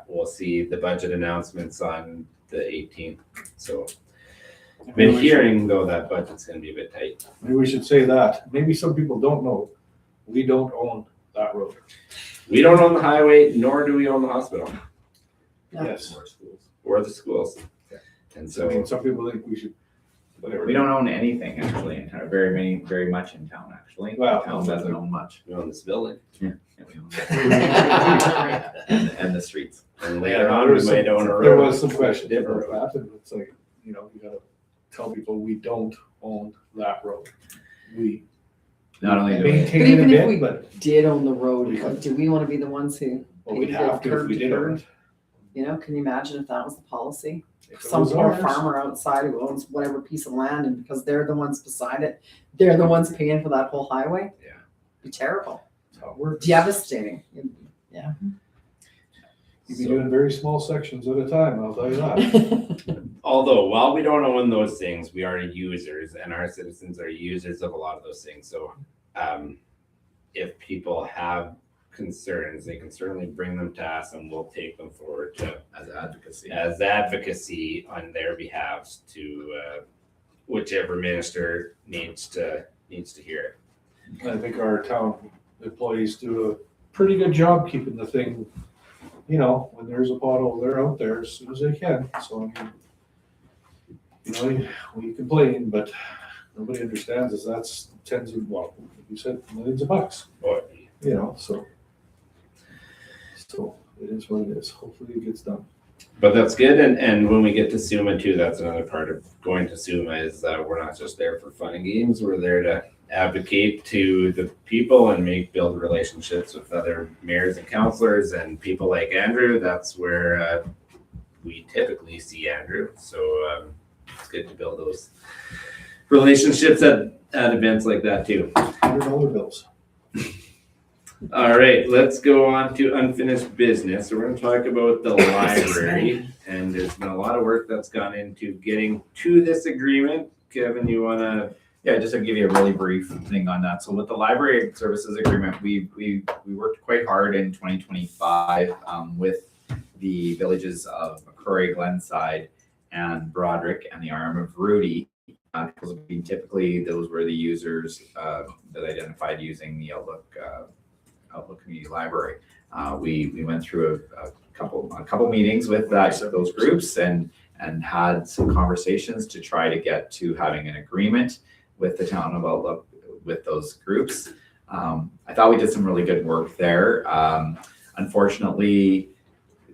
we'll see the budget announcements on the 18th. So I've been hearing though that budget's gonna be a bit tight. Maybe we should say that. Maybe some people don't know. We don't own that road. We don't own the highway, nor do we own the hospital Yeah. Yes. or the schools. And I mean, so, some people think we should, whatever. We don't own anything actually in town, very much in town actually. Well, Town doesn't own much. we own this building. Yeah, we own and the streets. And Yeah, later on, there we was might some- own a road. There was some questions Different about that, and it's like, you gotta tell people we don't own that road. We Not only do we, maintain But it a even if we bit, but did own the road, like, do we want to be the ones who, well, we'd have to if we did own it. can you imagine if that was the policy? If it Some was poor ours, farmer outside who owns whatever piece of land, and because they're the ones beside it, they're the ones paying for that whole highway? Yeah. Be terrible, that's how it works. devastating. You'd be doing very small sections at a time, I'll tell you that. Although, while we don't own those things, we are users, and our citizens are users of a lot of those things. So if people have concerns, they can certainly bring them to us, and we'll take them forward as advocacy. as advocacy on their behalf to whichever minister needs to hear it. I think our town employees do a pretty good job keeping the thing, when there's a pothole, they're out there as soon as they can. So, I mean, we complain, but nobody understands is that's tens of, well, like you said, millions of bucks, But so. So it is what it is. Hopefully it gets done. But that's good, and when we get to SUMA too, that's another part of going to SUMA is that we're not just there for fun and games. We're there to advocate to the people and build relationships with other mayors and councilors and people like Andrew. That's where we typically see Andrew. So it's good to build those relationships at events like that too. $100 bills. All right, let's go on to unfinished business. So we're going to talk about the library, and there's been a lot of work that's gone into getting to this agreement. Kevin, you want to? Yeah, just to give you a really brief thing on that. So with the library services agreement, we worked quite hard in 2025 with the villages of McCrory, Glenside, and Broderick, and the arm of Rudy. Because typically those were the users that identified using the Outlook Community Library. We went through a couple meetings with those groups and had some conversations to try to get to having an agreement with the town of Outlook with those groups. I thought we did some really good work there. Unfortunately,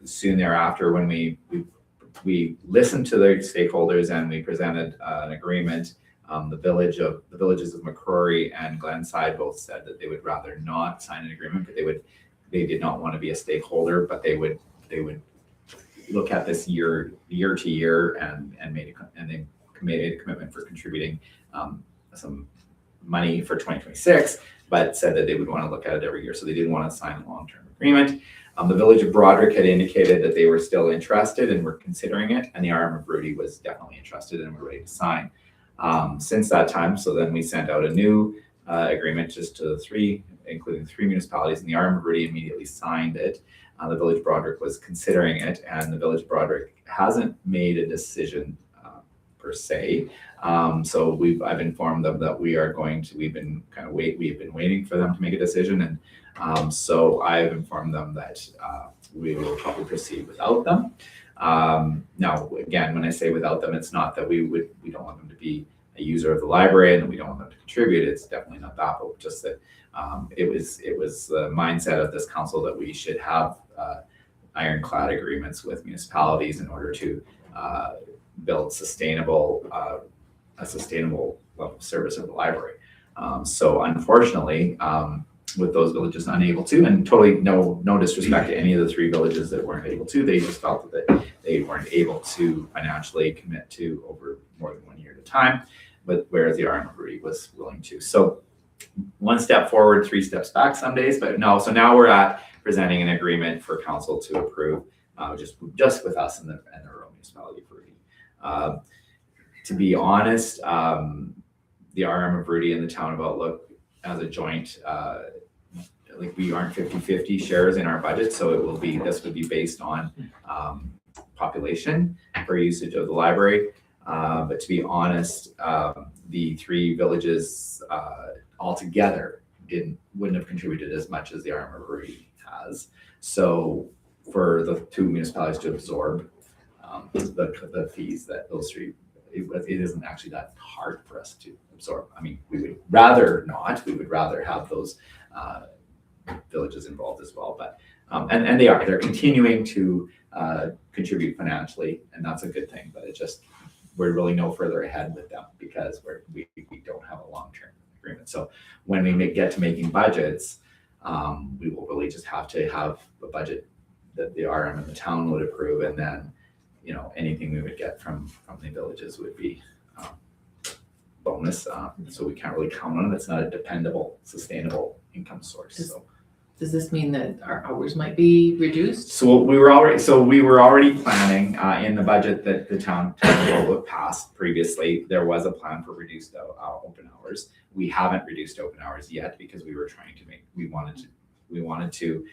soon thereafter, when we listened to the stakeholders and we presented an agreement, the villages of McCrory and Glenside both said that they would rather not sign an agreement, but they did not want to be a stakeholder, but they would look at this year to year and they made a commitment for contributing some money for 2026, but said that they would want to look at it every year. So they didn't want to sign a long-term agreement. The village of Broderick had indicated that they were still interested and were considering it, and the RM of Rudy was definitely interested and were ready to sign. Since that time, so then we sent out a new agreement just to including 3 municipalities, and the RM of Rudy immediately signed it. The village of Broderick was considering it, and the village of Broderick hasn't made a decision per se. So I've informed them that we've been waiting for them to make a decision, and so I've informed them that we will probably proceed without them. Now, again, when I say without them, it's not that we don't want them to be a user of the library and we don't want them to contribute. It's definitely not that, but just that it was the mindset of this council that we should have ironclad agreements with municipalities in order to build a sustainable level of service of the library. So unfortunately, with those villages unable to, and totally no disrespect to any of the 3 villages that weren't able to, they just felt that they weren't able to financially commit to over more than 1 year at a time, but whereas the RM of Rudy was willing to. So 1 step forward, 3 steps back some days, but no. So now we're at presenting an agreement for council to approve, just with us and the rural municipality of Rudy. To be honest, the RM of Rudy and the town of Outlook as a joint, we aren't 50-50 shares in our budget, so this would be based on population for usage of the library. But to be honest, the 3 villages altogether wouldn't have contributed as much as the RM of Rudy has. So for the 2 municipalities to absorb the fees that those 3, it isn't actually that hard for us to absorb. I mean, we would rather not. We would rather have those villages involved as well. But and they're continuing to contribute financially, and that's a good thing. But we're really no further ahead with them because we don't have a long-term agreement. So when we get to making budgets, we will really just have to have a budget that the RM and the town would approve, and then anything we would get from the villages would be bonus. So we can't really count on it. It's not a dependable, sustainable income source. Does this mean that our hours might be reduced? So we were already planning in the budget that the town would pass previously. There was a plan for reduced open hours. We haven't reduced open hours yet because we wanted to.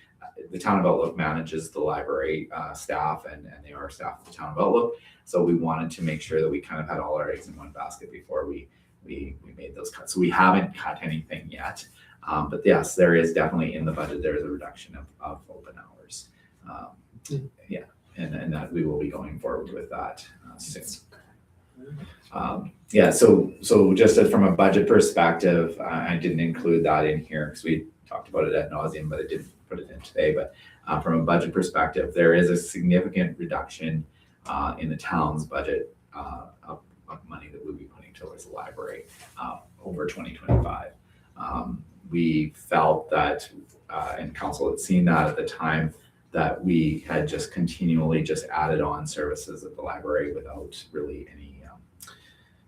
The town of Outlook manages the library staff, and they are staff of the town of Outlook. So we wanted to make sure that we kind of had all our eggs in one basket before we made those cuts. So we haven't cut anything yet. But yes, there is definitely in the budget, there is a reduction of open hours. Yeah, and that we will be going forward with that soon. Yeah, so just from a budget perspective, I didn't include that in here because we talked about it ad nauseum, but I didn't put it in today. But from a budget perspective, there is a significant reduction in the town's budget of money that we'll be putting towards the library over 2025. We felt that, and council had seen that at the time, that we had just continually added on services at the library without really any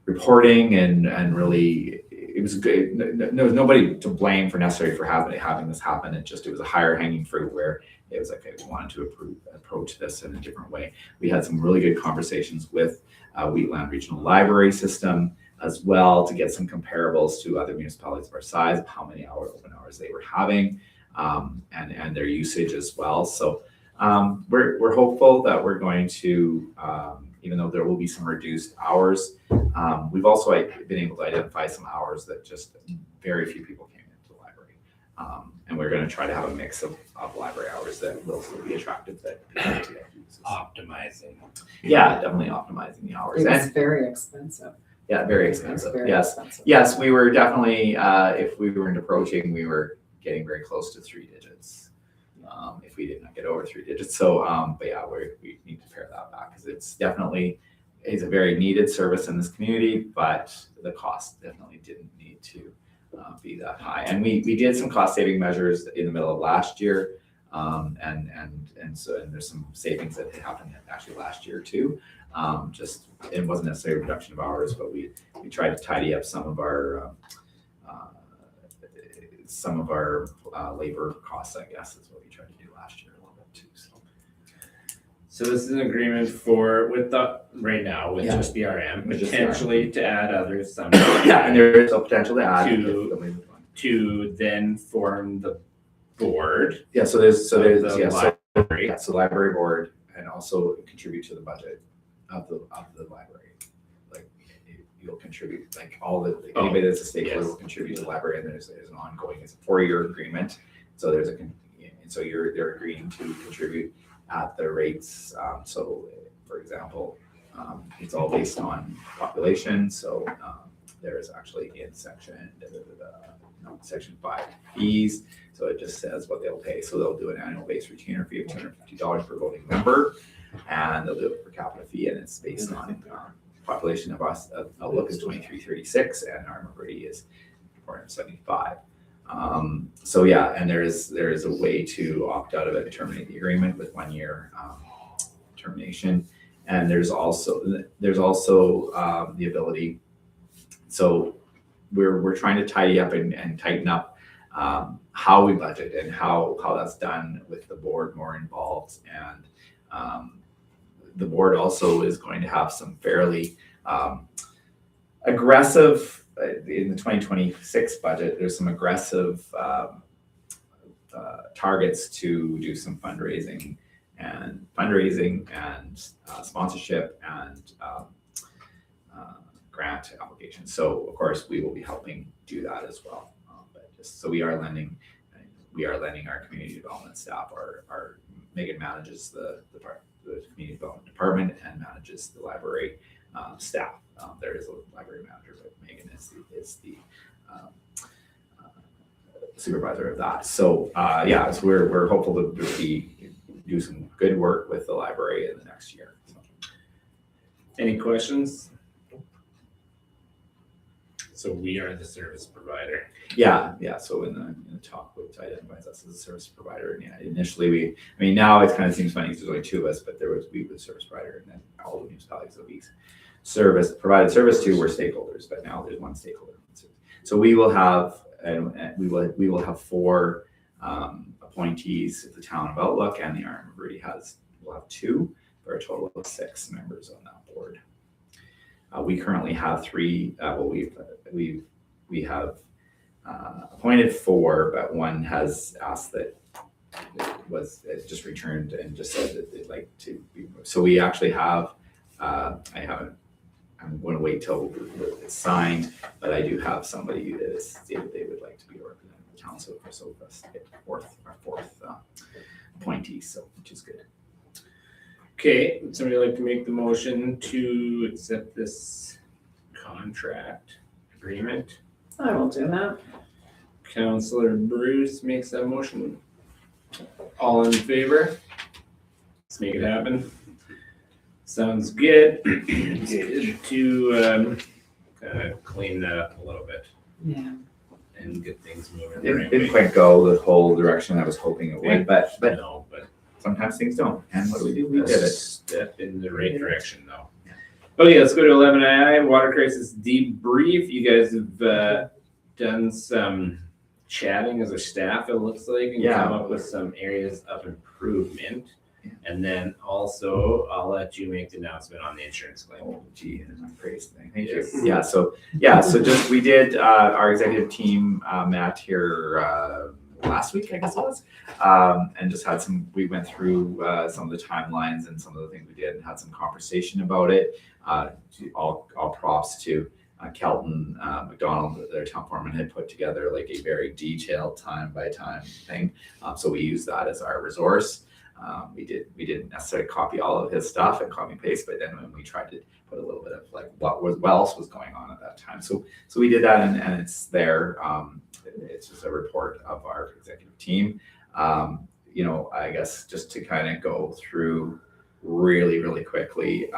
reporting, and really it was good. There was nobody to blame for having this happen. It was a higher hanging fruit where it was like, okay, we wanted to approach this in a different way. We had some really good conversations with Wheatland Regional Library System as well to get some comparables to other municipalities of our size of how many open hours they were having, and their usage as well. So we're hopeful that we're going to, even though there will be some reduced hours, we've also been able to identify some hours that just very few people came into the library. And we're going to try to have a mix of library hours that will still be attractive that people to get uses. Optimizing. Yeah, definitely optimizing the hours. It was very expensive. Yeah, very expensive. Very Yes. expensive. Yes, we were definitely, if we weren't approaching, we were getting very close to 3 digits if we did not get over 3 digits. So, but yeah, we need to pare that back because it's definitely is a very needed service in this community, but the cost definitely didn't need to be that high. And we did some cost saving measures in the middle of last year, and so there's some savings that happened actually last year too. Just it wasn't necessarily a reduction of hours, but we tried to tidy up some of our labor costs, I guess, is what we tried to do last year a little bit too. So this is an agreement with right now with Yeah. just BRM, With just potentially to add others some. Yeah, and there is a potential to add. To then form the board. Yeah, so there's of the yeah, so library. that's the library board and also contribute to the budget of the library. Like you'll contribute, like anybody that's a stakeholder will contribute to the library, and there's an ongoing, it's a 4-year agreement. So so they're agreeing to contribute at the rates. So for example, it's all based on population. So there is actually in section 5 fees. So it just says what they'll pay. So they'll do an annual base retainer fee of $250 per voting member, and they'll do it per capita fee, and it's based on population of us. Outlook is 2336, and our Meridian is 475. So yeah, and there is a way to opt out of it, terminate the agreement with 1 year termination, and there's also the ability. So we're trying to tidy up and tighten up how we budget and how that's done with the board more involved, and the board also is going to have some fairly aggressive in the 2026 budget. There's some aggressive targets to do some fundraising and sponsorship and grant applications. So of course we will be helping do that as well. But just so we are lending our community development staff. Our Megan manages the community development department and manages the library staff. There is a library manager, but Megan is the supervisor of that. So yeah, so we're hopeful to do some good work with the library in the next year. So. Any questions? So we are the service provider. Yeah. So in the top, which identifies us as a service provider, and yeah, initially now it kind of seems funny because there's only 2 of us, but we were the service provider, and then all the municipalities that we provided service to were stakeholders, but now there's 1 stakeholder. So we will have we will have 4 appointees at the town of Outlook, and the RM will have 2 for a total of 6 members on that board. We currently have 3. We have appointed 4, but 1 has asked that it just returned and just said that they'd like to be moved. So we actually have. I'm going to wait till it's signed, but I do have somebody that has stated they would like to be a representative of the town. So let's get our fourth appointee, so which is good. Okay, would somebody like to make the motion to accept this contract agreement? I will do that. Councillor Bruce makes that motion. All in favor? Let's make it happen. Sounds good. It's good to kind of clean that up a little bit Yeah. and get things moving. It didn't quite go the whole direction I was hoping it would, but No, but sometimes things don't. And what do? We a did it. step in the right direction though. Okay, let's go to 11I, water crisis debrief. You guys have done some chatting as a staff, it looks like, and come up with some areas of improvement. Yeah. And then also, I'll let you make the announcement on the insurance claim. Oh, gee, and my praise thing. Thank Yes. you. So just we did our executive team met here last week, I guess it was, and just had we went through some of the timelines and some of the things we did and had some conversation about it. All props to Kelton McDonald, their town foreman, had put together like a very detailed time by time thing. So we used that as our resource. We didn't necessarily copy all of his stuff and copy and paste, but then when we tried to put a little bit of like what else was going on at that time. So we did that, and it's there. It's just a report of our executive team. you know, I guess just to kind of go through really, really quickly,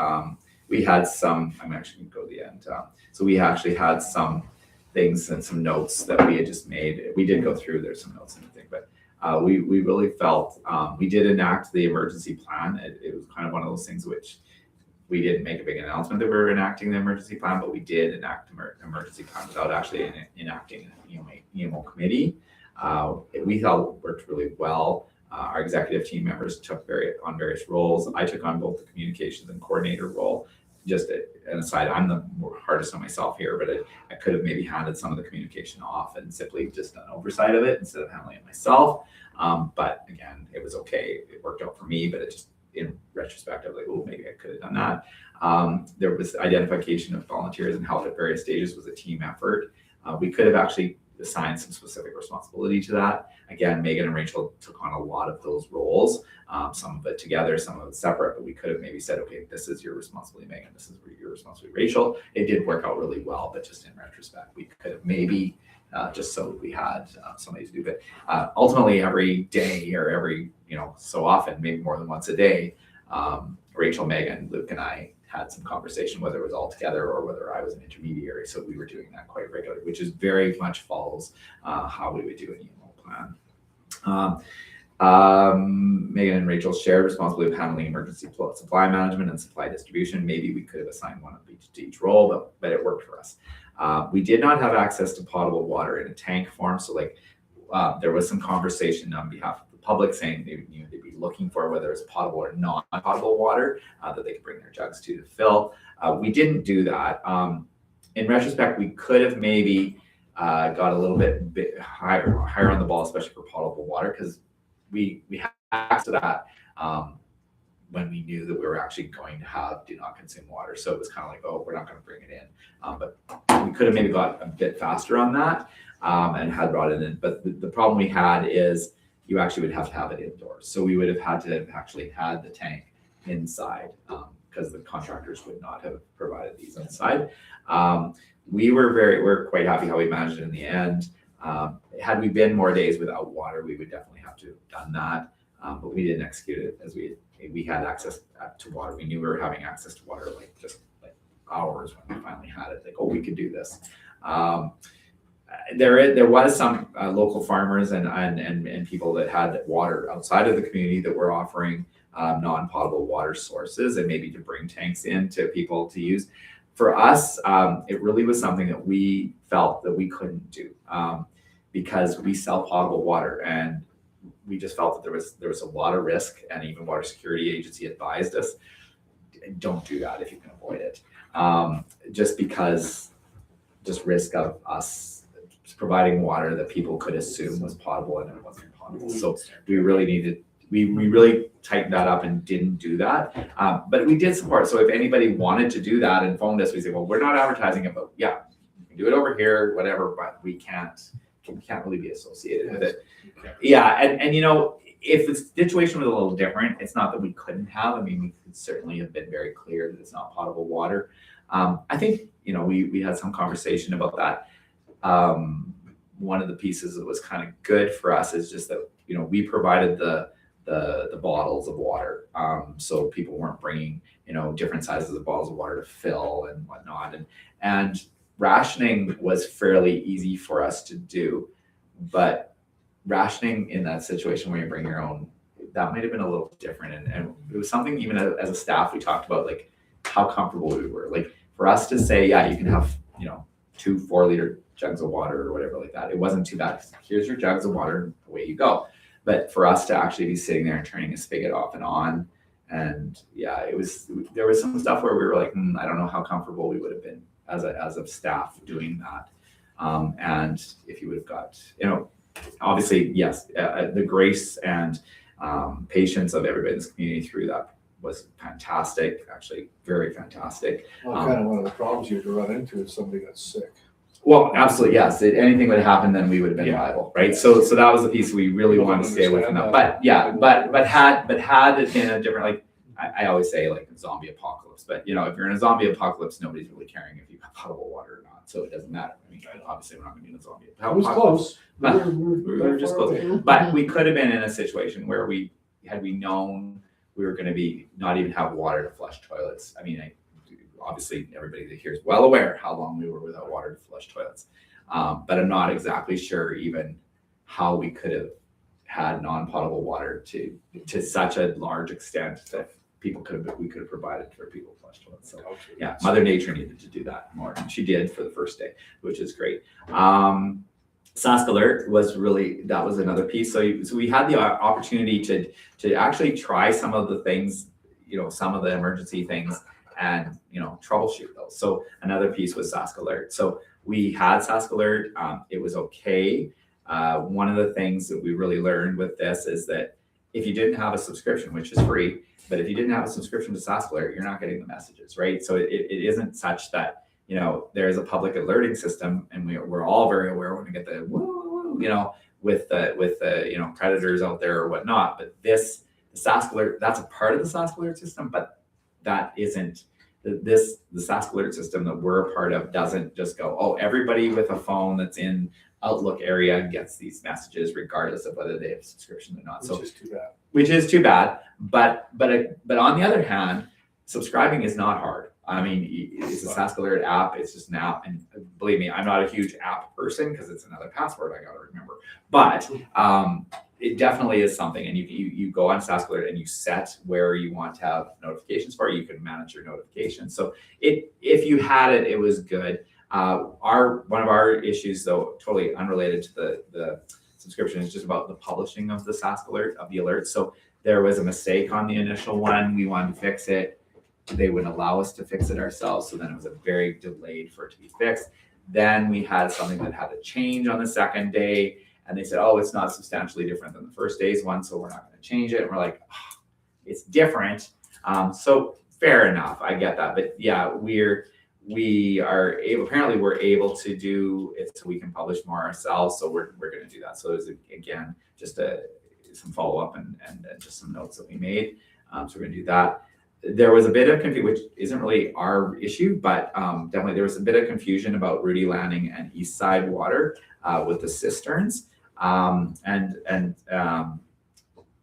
we had some, I'm actually gonna go to the end. So we actually had some things and some notes that we had just made. We did go through, there's some notes and everything, but we really felt, we did enact the emergency plan. It was kind of one of those things which we didn't make a big announcement that we were enacting the emergency plan, but we did enact emergency plan without actually enacting an EMO committee. We thought it worked really well. Our executive team members took on various roles. I took on both the communications and coordinator role. Just an aside, I'm the hardest on myself here, but I could have maybe handed some of the communication off and simply just done oversight of it instead of handling it myself. But again, it was okay. It worked out for me, but it just, in retrospect, I was like, oh, maybe I could have done that. There was identification of volunteers and help at various stages was a team effort. We could have actually assigned some specific responsibility to that. Again, Megan and Rachel took on a lot of those roles, some of it together, some of it separate, but we could have maybe said, okay, this is your responsibility, Megan, this is your responsibility, Rachel. It did work out really well, but just in retrospect, we could have maybe just so we had somebody to do it. Ultimately, every day or every, so often, maybe more than once a day, Rachel, Megan, Luke, and I had some conversation, whether it was all together or whether I was an intermediary. So we were doing that quite regularly, which is very much follows how we would do an EMO plan. Megan and Rachel shared responsibility of handling emergency supply management and supply distribution. Maybe we could have assigned one of each to each role, but it worked for us. We did not have access to potable water in a tank form. So there was some conversation on behalf of the public saying they'd be looking for whether it's potable or non-potable water that they could bring their jugs to fill. We didn't do that. In retrospect, we could have maybe got a little bit higher on the ball, especially for potable water, because we had access to that when we knew that we were actually going to have do not consume water. So it was kind of like, oh, we're not going to bring it in. But we could have maybe got a bit faster on that and had brought it in. But the problem we had is you actually would have to have it indoors. So we would have had to have actually had the tank inside because the contractors would not have provided these inside. We're quite happy how we managed it in the end. Had we been more days without water, we would definitely have to have done that. But we didn't execute it as we had access to water. We knew we were having access to water just hours when we finally had it. We could do this. There was some local farmers and people that had water outside of the community that were offering non-potable water sources and maybe to bring tanks in to people to use. For us, it really was something that we felt that we couldn't do because we sell potable water, and we just felt that there was a lot of risk, and even Water Security Agency advised us, don't do that if you can avoid it. Just because, just risk of us providing water that people could assume was potable and it wasn't potable. So we really tightened that up and didn't do that. But we did support. So if anybody wanted to do that and phoned us, we say, well, we're not advertising it, but yeah, you can do it over here, whatever, but we can't really be associated with it. Yeah, and if the situation was a little different, it's not that we couldn't have. I mean, we could certainly have been very clear that it's not potable water. I think, we had some conversation about that. One of the pieces that was kind of good for us is just that, we provided the bottles of water. So people weren't bringing, different sizes of bottles of water to fill and whatnot. And rationing was fairly easy for us to do, but rationing in that situation where you bring your own, that might have been a little different. And it was something even as a staff, we talked about how comfortable we were. For us to say, yeah, you can have, 2 4-liter jugs of water or whatever like that. It wasn't too bad. Here's your jugs of water, and away you go. But for us to actually be sitting there and turning a spigot off and on, and yeah, there was some stuff where we were like, I don't know how comfortable we would have been as a staff doing that. And if you would have got, obviously, yes, the grace and patience of everybody in this community through that was fantastic, actually very fantastic. Well, kind of one of the problems you run into is somebody that's sick. Well, absolutely, yes. If anything would have happened, then we would have been liable, right? So that was the piece we really wanted to stay away from that. But yeah, but had it been a different, I always say like zombie apocalypse, but you know, if you're in a zombie apocalypse, nobody's really caring if you've got potable water or not. So it doesn't matter. I mean, obviously we're not gonna be in a zombie That was apocalypse. close. But We're we were just that far close. away. But we could have been in a situation where had we known we were gonna be, not even have water to flush toilets. I mean, obviously everybody that here is well aware how long we were without water to flush toilets. But I'm not exactly sure even how we could have had non-potable water to such a large extent that we could have provided for people to flush toilets. So yeah, Mother Nature needed to do that more, and she did for the first day, which is great. Sask Alert was another piece. So we had the opportunity to actually try some of the things, some of the emergency things, and troubleshoot those. So another piece was Sask Alert. So we had Sask Alert. It was okay. One of the things that we really learned with this is that if you didn't have a subscription, which is free, but if you didn't have a subscription to Sask Alert, you're not getting the messages, right? So it isn't such that there is a public alerting system, and we're all very aware when we get the with the predators out there or whatnot. But the Sask Alert, that's a part of the Sask Alert system, but that isn't the Sask Alert system that we're a part of doesn't just go, oh, everybody with a phone that's in Outlook area gets these messages regardless of whether they have a subscription or not. Which is too bad. But on the other hand, subscribing is not hard. I mean, it's a Sask Alert app. It's just an app, and believe me, I'm not a huge app person because it's another password I got to remember. But it definitely is something, and you go on Sask Alert and you set where you want to have notifications for. You can manage your notifications. So if you had it, it was good. One of our issues, though, totally unrelated to the subscription, is just about the publishing of the Sask Alert, of the alerts. So there was a mistake on the initial one. We wanted to fix it. They wouldn't allow us to fix it ourselves. So then it was a very delayed for it to be fixed. Then we had something that had to change on the second day. And they said, oh, it's not substantially different than the first day's one, so we're not going to change it. And we're like, oh, it's different. So fair enough. I get that. But yeah, we're able to do it so we can publish more ourselves. So we're going to do that. So it was, again, just some follow-up and just some notes that we made. So we're going to do that. There was a bit of confusion, which isn't really our issue, but definitely there was a bit of confusion about Rudy Landing and East Side Water with the cisterns.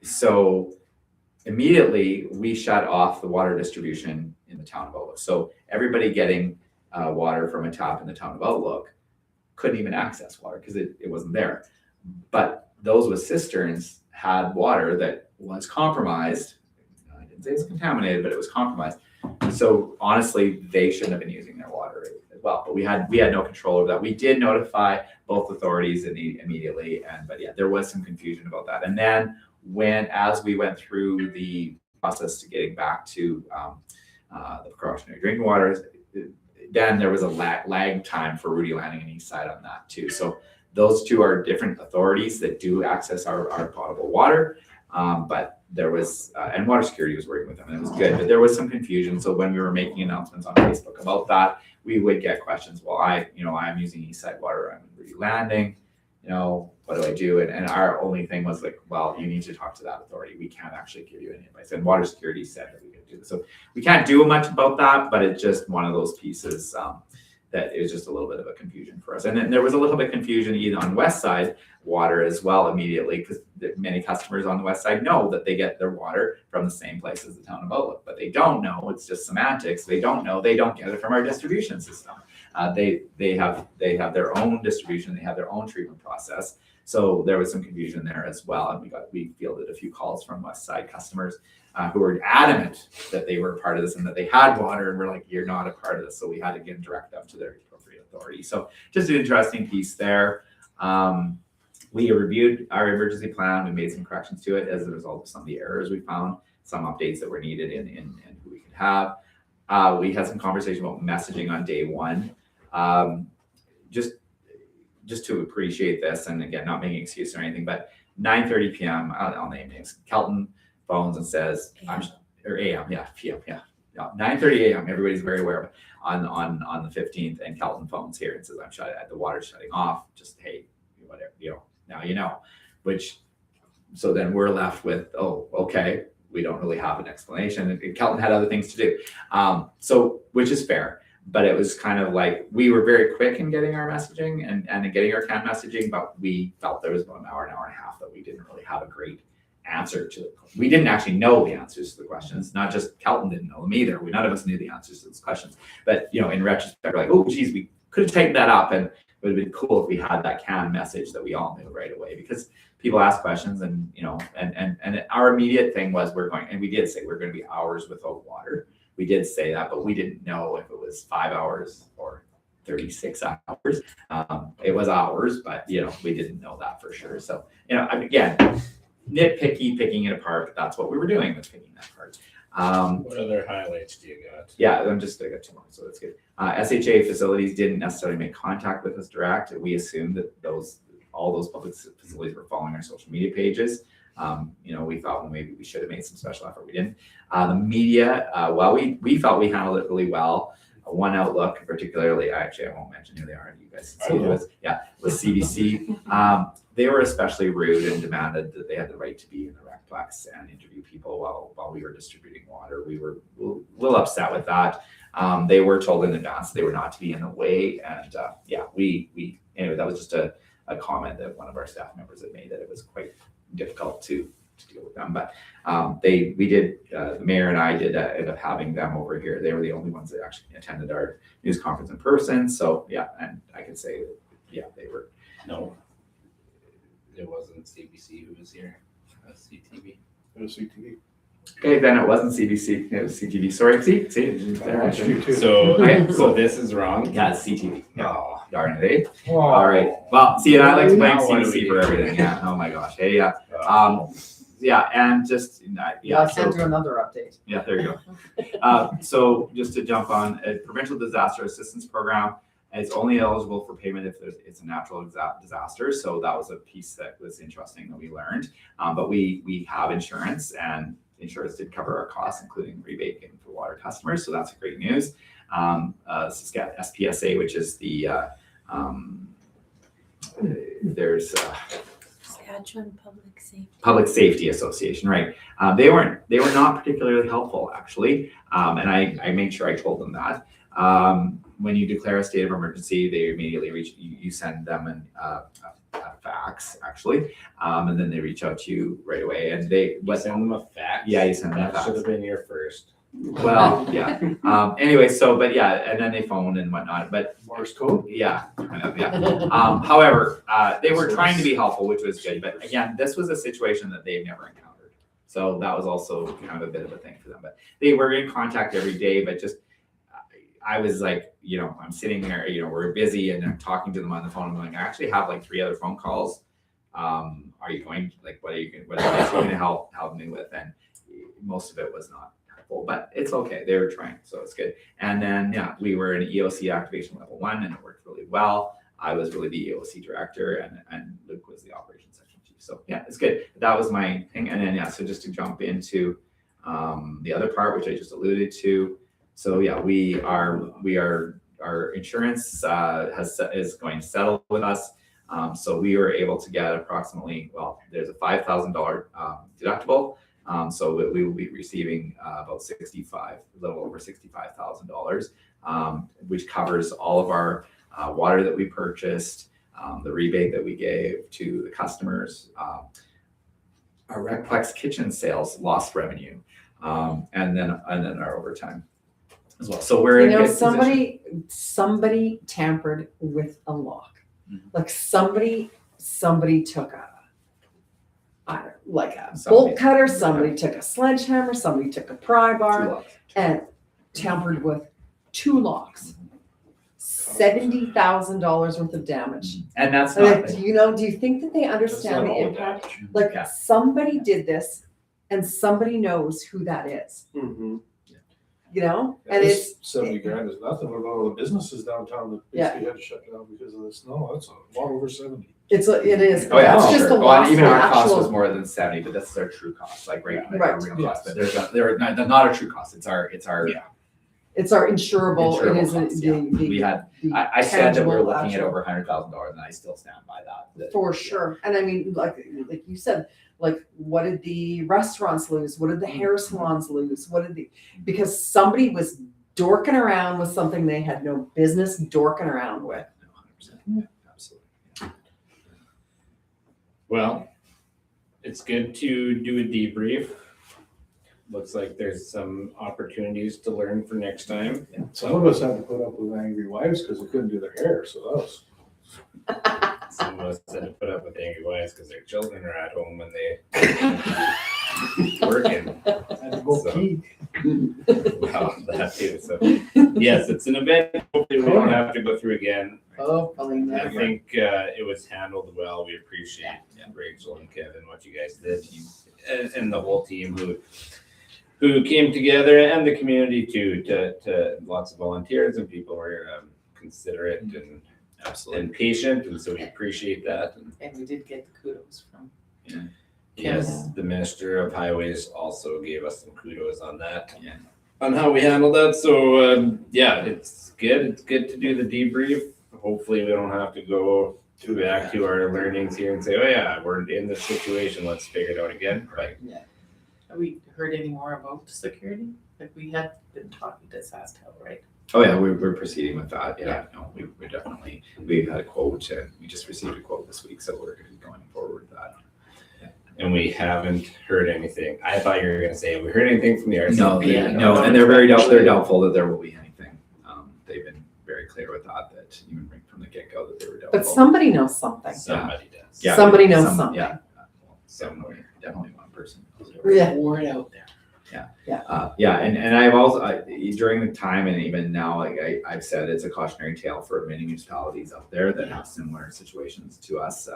So immediately we shut off the water distribution in the town of Outlook. So everybody getting water from a tap in the town of Outlook couldn't even access water because it wasn't there. But those with cisterns had water that was compromised. I didn't say it's contaminated, but it was compromised. So honestly, they shouldn't have been using their water as well. But we had no control over that. We did notify both authorities immediately, but yeah, there was some confusion about that. And then as we went through the process to getting back to the precautionary drinking waters, then there was a lag time for Rudy Landing and East Side on that too. So those two are different authorities that do access our potable water. But there was, and water security was working with them, and it was good, but there was some confusion. So when we were making announcements on Facebook about that, we would get questions. Well, I'm using East Side Water, I'm in Rudy Landing, what do I do? And our only thing was like, well, you need to talk to that authority. We can't actually give you any advice. And water security said that we could do this. So we can't do much about that, but it's just one of those pieces that it was just a little bit of a confusion for us. And then there was a little bit of confusion even on West Side Water as well immediately, because many customers on the West Side know that they get their water from the same place as the town of Outlook, but they don't know, it's just semantics. They don't know, they don't get it from our distribution system. They have their own distribution, they have their own treatment process. So there was some confusion there as well. And we fielded a few calls from West Side customers who were adamant that they were a part of this and that they had water, and we're like, you're not a part of this. So we had to again direct them to their appropriate authority. So just an interesting piece there. We reviewed our emergency plan. We made some corrections to it as a result of some of the errors we found, some updates that were needed in who we could have. We had some conversation about messaging on day one. Just to appreciate this, and again, not making excuses or anything, but 9:30 p.m. I'll name names. Kelton phones and says, or AM, yeah, PM, yeah. 9:30 a.m. Everybody's very aware of it on the 15th, and Kelton phones here and says, the water's shutting off. Just hey, whatever, now you know. So then we're left with, oh, okay, we don't really have an explanation. And Kelton had other things to do. So, which is fair, but it was kind of like, we were very quick in getting our messaging and in getting our canned messaging, but we felt there was about an hour and a half that we didn't really have a great answer to it. We didn't actually know the answers to the questions. Not just Kelton didn't know them either. None of us knew the answers to those questions. But in retrospect, we're like, oh geez, we could have tightened that up, and it would have been cool if we had that canned message that we all knew right away, because people ask questions, and and our immediate thing was and we did say we're going to be hours without water. We did say that, but we didn't know if it was 5 hours or 36 hours. It was hours, but we didn't know that for sure. So again, picking it apart, but that's what we were doing, was picking that apart. What other highlights do you got? Yeah, I got 2 more, so that's good. SHA facilities didn't necessarily make contact with us direct. We assumed that all those public facilities were following our social media pages. We thought, well, maybe we should have made some special effort. We didn't. The media, we felt we handled it really well. One Outlook, particularly, I won't mention who they are. You guys see who it was. Yeah, it was CBC. They were especially rude and demanded that they had the right to be in the Recplex and interview people while we were distributing water. We were a little upset with that. They were told in advance they were not to be in the way, and anyway, that was just a comment that one of our staff members had made, that it was quite difficult to deal with them. But the mayor and I did end up having them over here. They were the only ones that actually attended our news conference in person. So and I can say that they were. No, it wasn't CBC who was here. CTV. It was CTV. Okay, then it wasn't CBC. It was CTV. Sorry, see, there I should. So this is wrong. Yeah, it's CTV. Yeah. Oh, Darn it, eh? Oh. All right. Well, see, and I like to blame Now what do we CBC do? for everything. Yeah. Oh my gosh. Hey, yeah. And just I'll so- send you another update. Yeah, there you go. So just to jump on, a provincial disaster assistance program is only eligible for payment if it's a natural disaster. So that was a piece that was interesting that we learned. But we have insurance, and insurance did cover our costs, including rebate given for water customers. So that's great news. SPSA, which is the there's Saskatchewan Public Safety. Public Safety Association, right? They were not particularly helpful, actually, and I made sure I told them that. When you declare a state of emergency, they immediately you send them a fax, actually, and then they reach out to you right away. And you send them a fax? Yeah, you send them a That fax. should have been your first. Well, yeah. Anyway, and then they phone and whatnot. But Morse code. yeah, kind of, yeah. However, they were trying to be helpful, which was good. But again, this was a situation that they've never encountered. So that was also kind of a bit of a thing for them. But they were in contact every day, but just, I was like, I'm sitting there, we're busy, and I'm talking to them on the phone. I'm like, I actually have like 3 other phone calls. Are you going, what are you going to help me with? And most of it was not helpful, but it's okay. They were trying, so it's good. And then, we were in EOC activation level 1, and it worked really well. I was really the EOC director, and Luke was the operations section chief. So it's good. That was my thing. And then, so just to jump into the other part, which I just alluded to. So our insurance is going to settle with us. So we were able to get approximately, there's a $5,000 deductible. So we will be receiving a little over $65,000, which covers all of our water that we purchased, the rebate that we gave to the customers, our Recplex kitchen sales lost revenue, and then our overtime as well. So we're in a good position. somebody tampered with a lock. Mhm. Like somebody took a Somebody- bolt cutter, somebody took a sledgehammer, somebody took a pry bar Too low. and tampered with 2 locks. $70,000 worth of damage. And that's And not, do you think that they understand the impact? Like Yeah. somebody did this and somebody knows who that is, Mm-hmm. And it's, 70 grand is nothing. What about all the businesses downtown that Yeah. basically had to shut down because of the snow? That's a lot over 70. it is. Oh yeah, That's just sure. the Well, loss even for our cost actual- was more than 70, but this is our true cost, like our Right. real cost. But they're not our true cost. It's our It's our insurable, it is cost, yeah. We had, I said that we were tangible, looking at actual- over $100,000, and I still stand by that. For sure. And I mean, like you said, Like, what did the restaurants lose? What did the hair salons lose? Because somebody was dorking around with something they had no business dorking around with. 100%. Absolutely. Well, it's good to do a debrief. Looks like there's some opportunities to learn for next time. Some of us had to put up with angry wives because they couldn't do their hair, so that was. Some of us had to put up with angry wives because their children are at home when they working. Had to go So- pee. Well, that too. So yes, it's an event. Hopefully we don't have to go through again. Oh, probably I never. think it was handled well. We appreciate Rachel and Kevin, what you guys did, and the whole team who came together, and the community too. To lots of volunteers and people were considerate and patient, and so we appreciate that. And we did get the kudos from. Yes, the Minister of Highways also gave us some kudos on that. Yeah. On how we handled that. So yeah, it's good. It's good to do the debrief. Hopefully we don't have to go back to our learnings here and say, oh yeah, we're in this situation, let's figure it out again. Right. Have we heard any more about security? Like we had been talking to SaskTel, right? Oh yeah, we're proceeding with that. Yeah, no, we're definitely, we had a quote and we just received a quote this week, so we're going to be going forward with that. And we haven't heard anything. I thought you were gonna say, have we heard anything from the RCMP? No, and they're doubtful that there will be anything. They've been very clear with that even right from the get-go that they were doubtful. But somebody knows something. Somebody does. Yeah, Somebody knows something. Yeah, definitely one person. Yeah. Word out there. And I've also, during the time and even now, like I've said, it's a cautionary tale for many municipalities out there that have similar situations to us,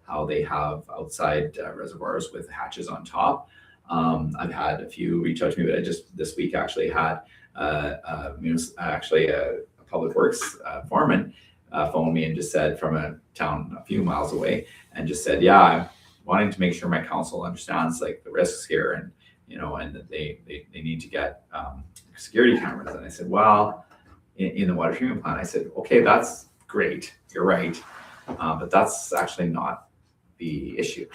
how they have outside reservoirs with hatches on top. I've had a few reach out to me, but I just this week actually had a public works foreman phone me and just said from a town a few miles away and just said, yeah, I'm wanting to make sure my council understands like the risks here and and that they need to get security cameras. And I said, well, in the water treatment plant, I said, okay, that's great, you're right, but that's actually not the issue.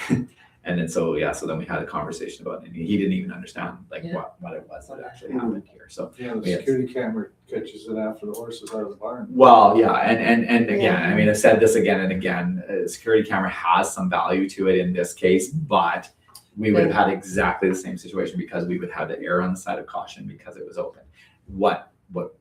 And then so then we had a conversation about it, and he didn't even understand what it was that actually happened here. So Yeah, the security camera catches it after the horse is out of the barn. well, yeah, and again, I mean, I've said this again and again, a security camera has some value to it in this case, but we would have had exactly the same situation because we would have to err on the side of caution because it was open. What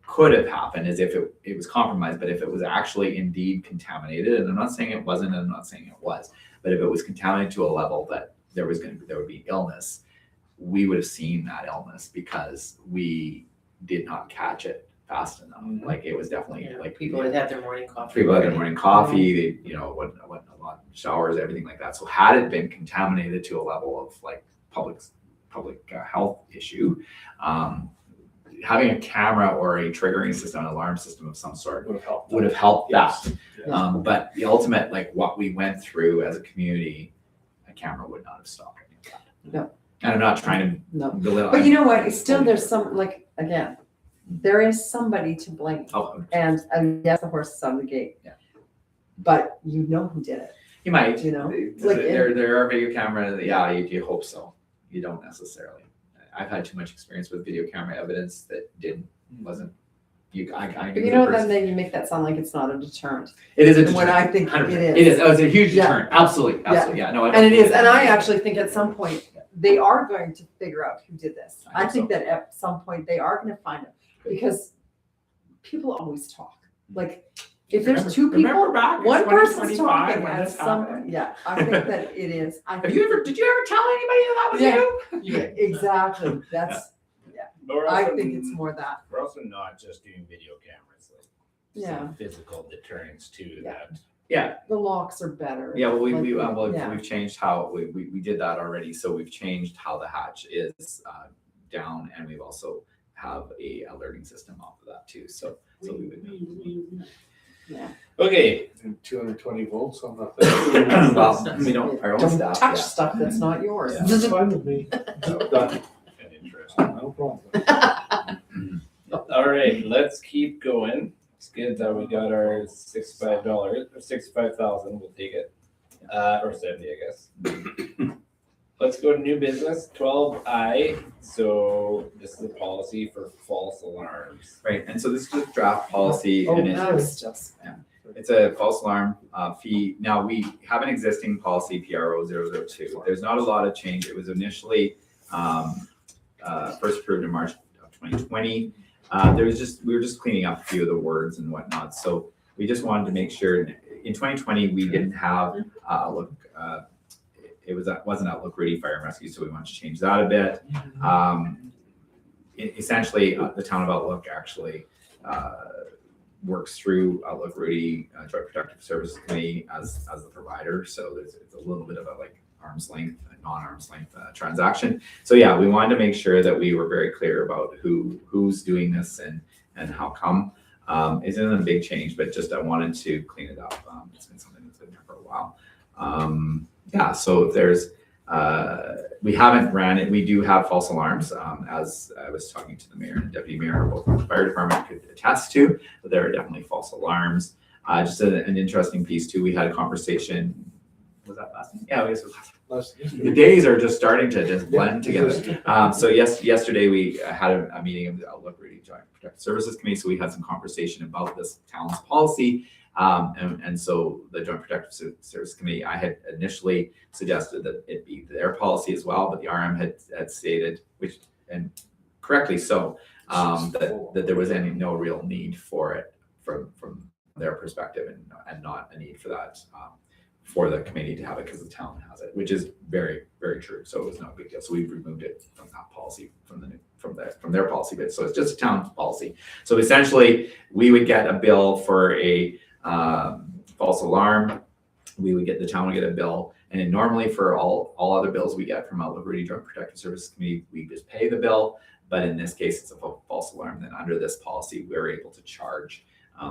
could have happened is if it was compromised, but if it was actually indeed contaminated, and I'm not saying it wasn't, and I'm not saying it was, but if it was contaminated to a level that there would be illness, we would have seen that illness because we did not catch it fast enough. Mhm. Like it was definitely Yeah, like people had had their morning coffee. people had their already. morning coffee, they, went a lot showers, everything like that. So had it been contaminated to a level of like public health issue, having a camera or a triggering system, an alarm system of some sort would have helped that. Yes. But the ultimate, like what we went through as a community, a camera would not have stopped any of that. No. And I'm not trying No. to belittle. But you know what? It's still, there's some, like, again, there is somebody to blame. Oh, And yes, the horse is out of the gate. Yeah. But you know who did it. you might, You know, Like, like, there are video cameras, yeah, you hope so. You don't necessarily. I've had too much experience with video camera evidence that wasn't, I But you know, then you make that sound like it's not a deterrent. It is a When deterrent. I think 100%. it It is. is, oh, it's a huge Yeah. deterrent, absolutely, yeah, no. I don't And it think is, and I actually think at some point, they are going to figure out who did this. I I think think that at some point, they are gonna find it, because people always talk. Like, if there's two people, one person's talking at some, yeah, I think that it is. I Did think- you ever tell anybody that was you? Yeah, exactly, that's, But we're I also- think it's more that, We're also not just doing video cameras, like yeah, some physical deterrents too. Yeah. That Yeah, the locks are better. yeah, well, Like, we've changed how, we did that already, so we've changed how the hatch is down, and we've also have a alerting system off of that too, so we would. Yeah. Okay, And 220 volts on the thing. Well, we don't, our own Don't staff, touch yeah. stuff that's not yours. Yeah. That's fine with me. Done. and interesting. No problem. All right, let's keep going. It's good that we got our $65 or 65,000. We'll take it, or 70, I guess. let's go to new business, 12I. So this is a policy for false alarms. Right, and so this is a draft policy Oh, and yeah. That was just, it's a false alarm fee. Now, we have an existing policy, PRO 002. There's not a lot of change. It was initially first approved in March of 2020. We were just cleaning up a few of the words and whatnot. So we just wanted to make sure, in 2020, we didn't have it wasn't Outlook Rudy Fire and Rescue, so we wanted to change that a bit. Essentially, the town of Outlook actually works through Outlook Rudy Joint Protective Services Committee as the provider. So it's a little bit of a arm's length, a non-arm's length transaction. So yeah, we wanted to make sure that we were very clear about who's doing this and how come. It isn't a big change, but just I wanted to clean it up. It's been something that's been there for a while. Yeah, so if there's, we haven't ran it. We do have false alarms, as I was talking to the mayor and deputy mayor, both the fire department could attest to, but there are definitely false alarms. Just an interesting piece too, we had a conversation, was that last night? Yeah, it was the days are just starting to just blend together. So yesterday we had a meeting of the Outlook Rudy Joint Protective Services Committee, so we had some conversation about this town's policy. And so the Joint Protective Service Committee, I had initially suggested that it be their policy as well, but the RM had stated, which, and correctly so, that there was no real need for it from their perspective, and not a need for that for the committee to have it because the town has it, which is very, very true. So it was no big deal. So we've removed it from that policy, from their policy bit. So it's just a town policy. So essentially, we would get a bill for a false alarm. The town would get a bill, and then normally for all other bills we get from Outlook Rudy Joint Protective Services Committee, we just pay the bill. But in this case, it's a false alarm. Then under this policy, we're able to charge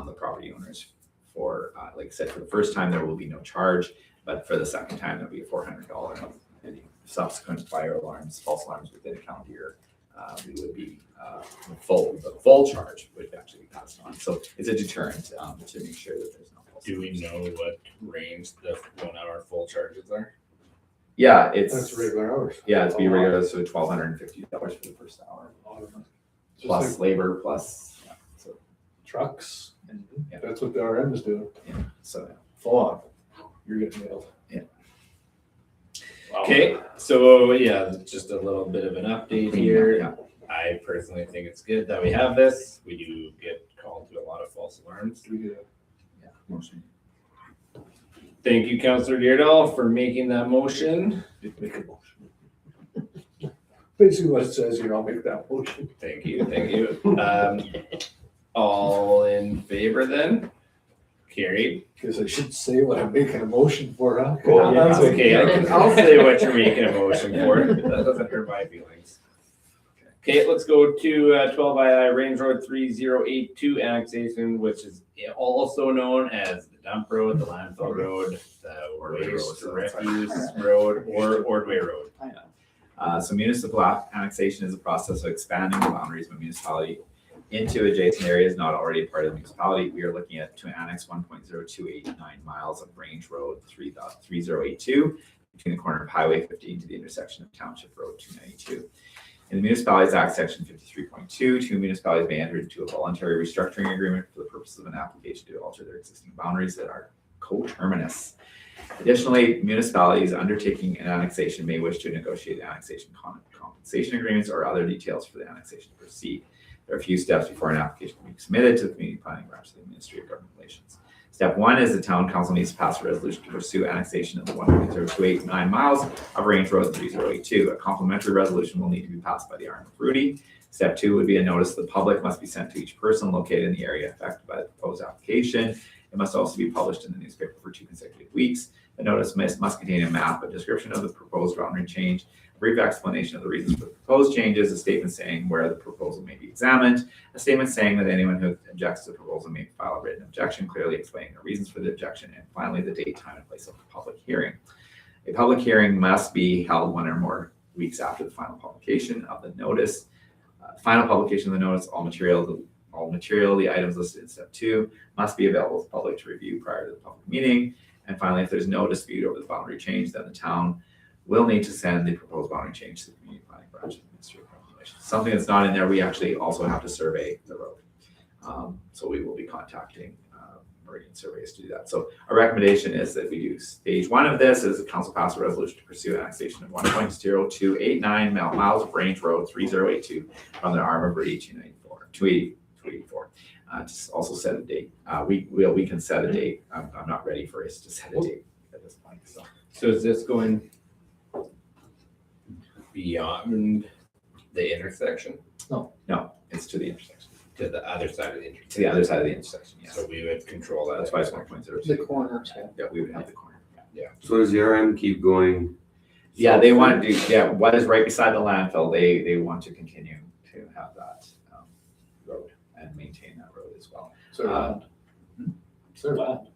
the property owners for, like I said, for the first time there will be no charge, but for the second time there'll be a $400. Any subsequent fire alarms, false alarms within a calendar year, we would be the full charge would actually be passed on. So it's a deterrent to make sure that there's no false. Do we know what range the 1 hour full charges are? Yeah, That's regular hours. Yeah, it's be regular, so $1,250 for the first hour, Just plus like labor, plus so trucks, and Yeah. that's what the RM is doing, so. full on. You're getting nailed. Okay, so yeah, just a little bit of an update here. Yeah. I personally think it's good that we have this. We do get called to a lot of false alarms. We get Motion. Thank you, Councillor Deardahl, for making that motion. make a motion. Basically what it says here, I'll make that motion. Thank you. All in favor then? Carried. Because I should say what I'm making a motion for, huh? Well, that's okay. I'll say what you're making a motion for. That doesn't hurt my feelings. Okay, let's go to 12II Range Road 3082 annexation, which is also known as the dump road, the landfill road, the waste refuse road, or Ordway Road. So municipal annexation is a process of expanding the boundaries of a municipality into adjacent areas not already part of the municipality. We are looking at to annex 1.0289 miles of Range Road 3082 between the corner of Highway 15 to the intersection of Township Road 292. In the Municipalities Act, Section 53.2, two municipalities may enter into a voluntary restructuring agreement for the purpose of an application to alter their existing boundaries that are coterminous. Additionally, municipalities undertaking an annexation may wish to negotiate annexation compensation agreements or other details for the annexation to proceed. There are a few steps before an application can be submitted to the Community Planning Branch of the Ministry of Government Relations. Step one is the town council needs to pass a resolution to pursue annexation of the 1.0289 miles of Range Road 3082. A complementary resolution will need to be passed by the RM of Rudy. Step two would be a notice to the public must be sent to each person located in the area affected by the proposed application. It must also be published in the newspaper for 2 consecutive weeks. The notice must contain a map, a description of the proposed boundary change, a brief explanation of the reasons for the proposed changes, a statement saying where the proposal may be examined, a statement saying that anyone who objects to the proposal may file a written objection, clearly explaining the reasons for the objection, and finally the date, time, and place of the public hearing. A public hearing must be held 1 or more weeks after the final publication of the notice. Final publication of the notice, all material, the items listed in step 2 must be available to the public to review prior to the public meeting. And finally, if there's no dispute over the boundary change, then the town will need to send the proposed boundary change to the community planning branch of the Ministry of Planning Relations. Something that's not in there, we actually also have to survey the road. So we will be contacting Meridian Surveys to do that. So our recommendation is that we do stage 1 of this is the council pass a resolution to pursue annexation of 1.0289 miles of Range Road 3082 from the arm of Brady 284. Just also set a date. We can set a date. I'm not ready for us to set a date at this point. So is this going beyond the intersection No, it's to the intersection. to the other side of the intersection? To the other side of the intersection, yes. So we would control that. That's why it's 1.02. The corner too. Yeah, we would have the corner. So does the RM keep going? Yeah, they want to do, what is right beside the landfill, they want to continue to have that road and maintain that road as well. It's their Uh, land. It's their land.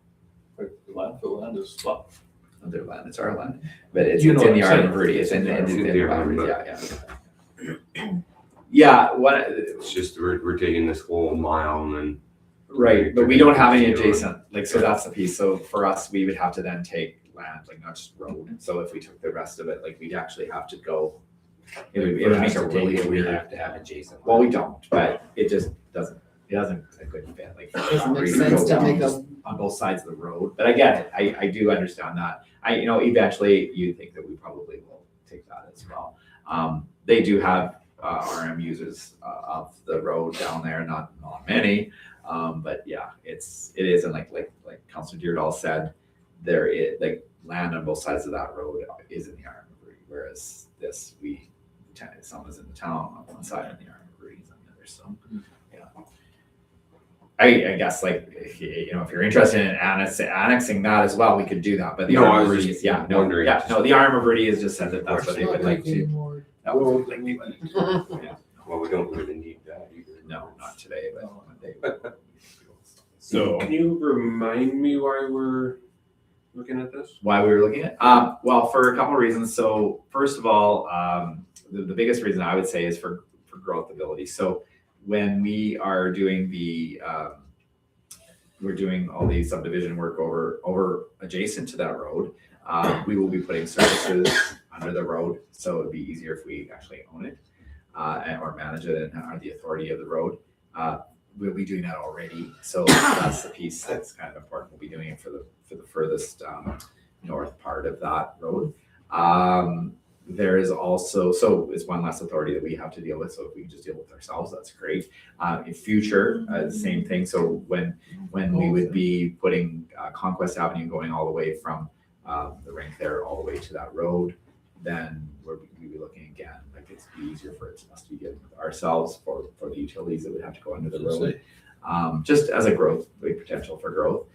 Like, the landfill land is, well, Their land, it's our land, but it's You in know the what I'm Arm saying. Verde, it's in the It's in the Arm, yeah. Yeah, what, It's just we're taking this whole mile and then. right, but we don't have any adjacent, like, so that's the piece, so for us, we would have to then take land, like, not just road, so if we took the rest of it, like, we'd actually have to go. It would make a really We weird, have to have adjacent. well, we don't, but it just doesn't, it doesn't a good fit, like. Doesn't make we sense go to down make just a, on both sides of the road, but I get it, I do understand that. Eventually, you think that we probably will take that as well. They do have, RM users, of the road down there, not many, but yeah, it is, and like Councilor Deardahl said, there is, like, land on both sides of that road is in the RM, whereas this, some is in the town on one side and the RM is on the other, so, yeah. I guess, like, if you're interested in annexing that as well, we could do that, but the No, I Arm was Verde just is, the Arm Verde has just said that that's what they would like to. That would like they would like to. Yeah. Well, we don't really need that either. No, not today, but one day. So Can you remind me why we're looking at this? Why we were looking at? Well, for a couple of reasons. So first of all, the biggest reason I would say is for growth ability. So when we are doing we're doing all the subdivision work over adjacent to that road, we will be putting services under the road. So it'd be easier if we actually own it or manage it and are the authority of the road. We'll be doing that already. So that's the piece that's kind of important. We'll be doing it for the furthest north part of that road. There is also, so it's one less authority that we have to deal with. So if we can just deal with ourselves, that's great. In future, the same thing. So when we would be putting Conquest Avenue going all the way from the rink there all the way to that road, then we'd be looking again, like it's be easier for us to be dealing with ourselves for the utilities that would have to go under the road. Just as a growth, big potential for growth.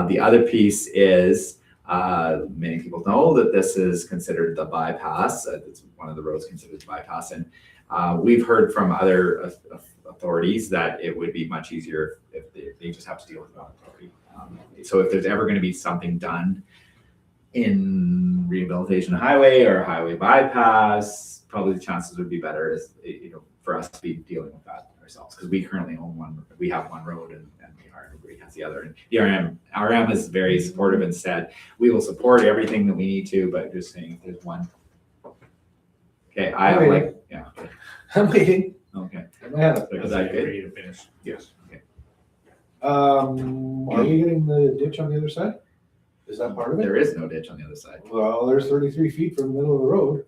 The other piece is, many people know that this is considered the bypass. It's one of the roads considered the bypass. And we've heard from other authorities that it would be much easier if they just have to deal with one authority. So if there's ever going to be something done in rehabilitation highway or highway bypass, probably the chances would be better is, for us to be dealing with that ourselves, because we currently own one, we have one road and everybody has the other. And the RM is very supportive and said, we will support everything that we need to, but just saying if there's one. Okay, I'm like, yeah, I'm waiting. okay. Is that good? ready to finish? Yes. Are you getting the ditch on the other side? Is that part of it? There is no ditch on the other side. Well, there's 33 feet from the middle of the road.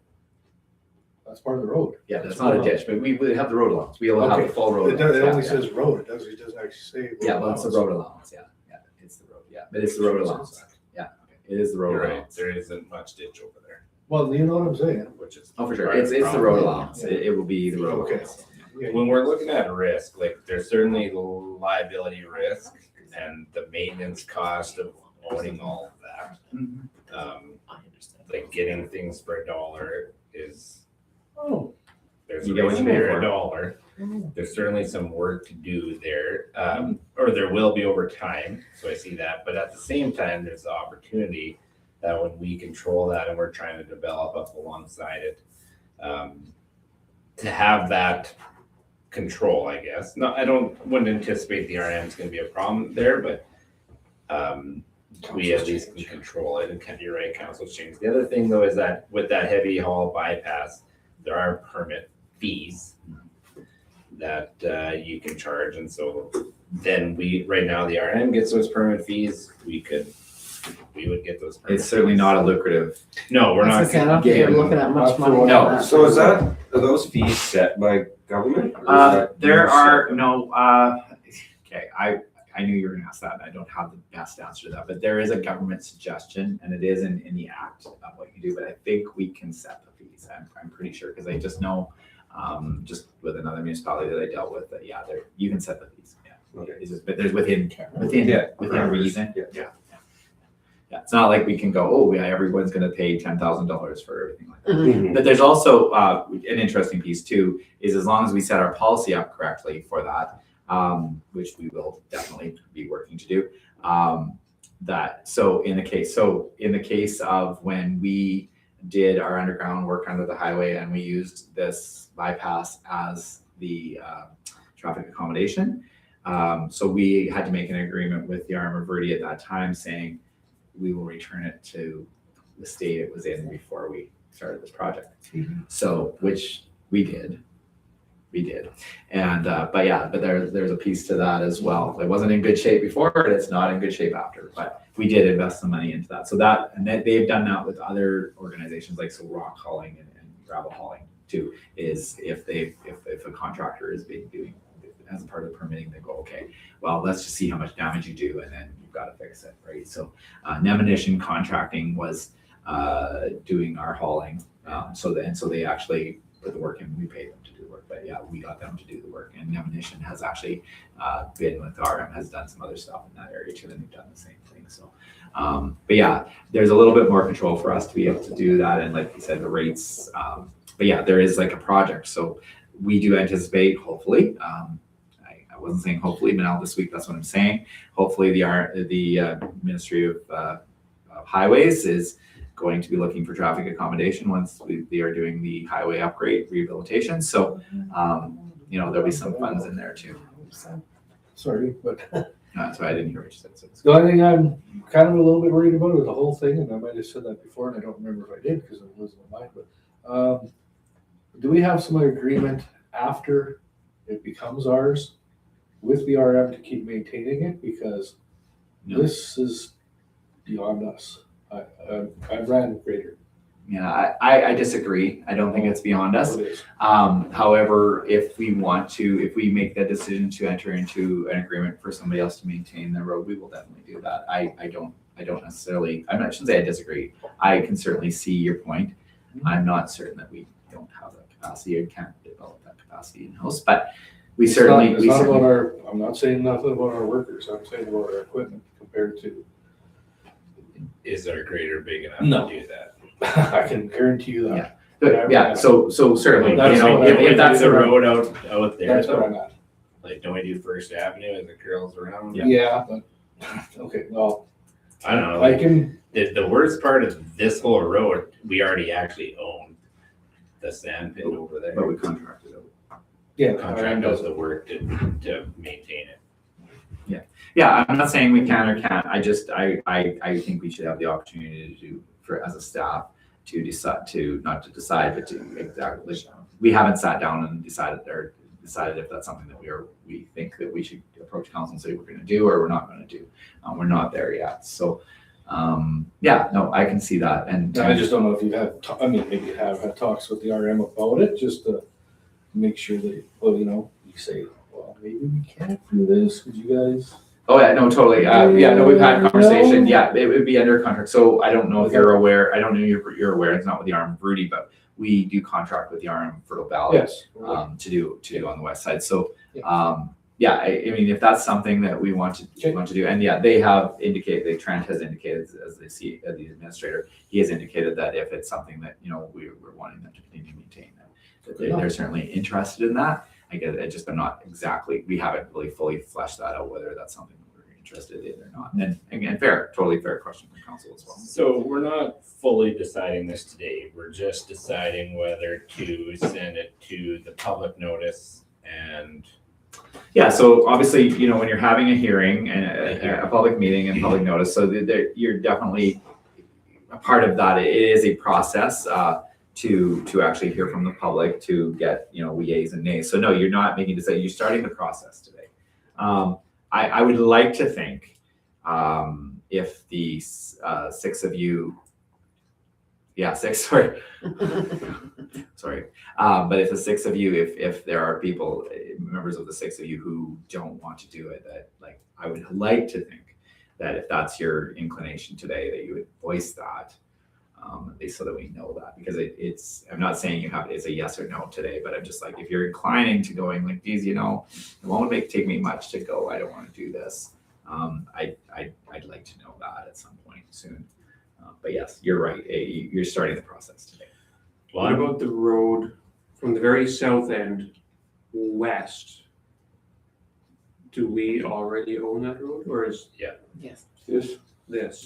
That's part of the road. Yeah, that's not a ditch, but we would have the road allowance. We'll have the full road. It allowance, only yeah, says road, it doesn't actually say. road Yeah, well, it's the allowance. road allowance, yeah, it's the road, yeah, but it's the road allowance, yeah, okay. It is the road You're right, allowance. there isn't much ditch over there, Well, you know what I'm saying? which is. Oh, for sure, part of it's the the road problem. allowance, it will be the road Okay. allowance. Yeah, When we're looking at risk, like there's certainly liability risk and the maintenance cost of owning all of that. Like getting things for $1 is, Oh, there's You a get what reason you pay for for. $1. There's certainly some work to do there, or there will be over time. So I see that, but at the same time, there's the opportunity that when we control that and we're trying to develop up alongside it, to have that control, I guess. No, wouldn't anticipate the RM is going to be a problem there, but we at least can control it, and can, you're right, council's changed. The other thing though is that with that heavy haul bypass, there are permit fees that you can charge, and so then right now the RM gets those permit fees, we would get those permit It's certainly fees. not a lucrative. No, we're not. You're looking at much money. on No. that. So are those fees set by government? or is that There you are, set? no, okay, I knew you were gonna ask that, and I don't have the best answer to that, but there is a government suggestion, and it is in the act of what you do, but I think we can set the fees, I'm pretty sure, because I just know, just with another municipality that I dealt with, that, yeah, you can set the fees, yeah. Okay. It's just, but there's within Yeah. reason, Yeah. yeah. Yeah, it's not like we can go, oh, yeah, everyone's gonna pay $10,000 for everything like that. Mhm. But there's also an interesting piece too, is as long as we set our policy up correctly for that, which we will definitely be working to do. So in the case of when we did our underground work under the highway and we used this bypass as the traffic accommodation, so we had to make an agreement with the RM of Verde at that time saying we will return it to the state it was in before we started this project. So, which we did. And, but there's a piece to that as well. It wasn't in good shape before, and it's not in good shape after, but we did invest some money into that. So they've done that with other organizations like rock hauling and gravel hauling too, is if a contractor is doing as a part of the permitting, they go, okay, well, let's just see how much damage you do, and then you've got to fix it, right? So Nemonition Contracting was doing our hauling, so they actually put the work in, we paid them to do the work, but yeah, we got them to do the work, and Nemonition has actually been with RM, has done some other stuff in that area too, and they've done the same thing, so. But yeah, there's a little bit more control for us to be able to do that, and like you said, the rates, but yeah, there is like a project, so we do anticipate, hopefully, I wasn't saying hopefully, but now this week, that's what I'm saying. Hopefully the Ministry of Highways is going to be looking for traffic accommodation once they are doing the highway upgrade rehabilitation. So, there'll be some funds in there too. Sorry, but That's why I didn't hear what you said. So the only thing I'm kind of a little bit worried about is the whole thing, and I might have said that before, and I don't remember if I did because it was in my mind, but do we have some agreement after it becomes ours with the RM to keep maintaining it? Because No. this is beyond us. I ran grader. Yeah, I disagree. I don't think it's beyond us. It is. However, if we make that decision to enter into an agreement for somebody else to maintain the road, we will definitely do that. I don't necessarily, I shouldn't say I disagree. I can certainly see your point. I'm not certain that we don't have that capacity or can't develop that capacity in-house, but we It's certainly. not about I'm not saying nothing about our workers. I'm saying about our equipment compared to. Is our grader big enough No. to do that? I can guarantee you that. Yeah. Good, yeah, so certainly, That's what if that's the the road. road out there, That's what I'm at. like, don't we do First Avenue as it curls around? Yeah. Yeah, but, okay, well, I don't know, I like, can, the worst part of this whole road, we already actually own the sand pit over there. But we contracted out. yeah. Contract does the work to maintain it. Yeah, I'm not saying we can or can't. I think we should have the opportunity to do as a staff to decide not to decide, but to exactly. We haven't sat down and decided if that's something that we think that we should approach council and say we're going to do or we're not going to do. We're not there yet. So, I can see that. And I just don't know if you've had, maybe you have had talks with the RM about it, just to make sure that, you say, well, maybe we can't do this, would you guys? Oh, yeah, no, totally. We've had a conversation. Yeah, it would be under contract. So I don't know if you're aware, I don't know if you're aware, it's not with the RM of Rudy, but we do contract with the RM of Fertile Valley. Yes. To do on the west side. So, Yeah. if that's something that we want to do, and they have indicated, Trent has indicated as the administrator, he has indicated that if it's something that, we're wanting them to continue to maintain, that they're certainly interested in that. I just, I'm not exactly, we haven't really fully fleshed that out, whether that's something we're interested in or not. And again, totally fair question from council as well. So we're not fully deciding this today. We're just deciding whether to send it to the public notice and Yeah, so obviously, you know, when you're having a hearing and a public meeting and public notice, so you're definitely a part of that. It is a process to actually hear from the public, to get, you know, yeas and nays. So no, you're not making a decision, you're starting the process today. I would like to think if the six of you, sorry. Sorry. But if the six of you, if there are people, members of the six of you who don't want to do it, that like, I would like to think that if that's your inclination today, that you would voice that, at least so that we know that, because it's, I'm not saying it's a yes or no today, but I'm just like, if you're inclining to going like, geez, you know, it won't take me much to go, I don't want to do this. I'd like to know that at some point soon. But yes, you're right. You're starting the process today. What about the road from the very south end west? Do we already own that road, or is Yes. this? Yes.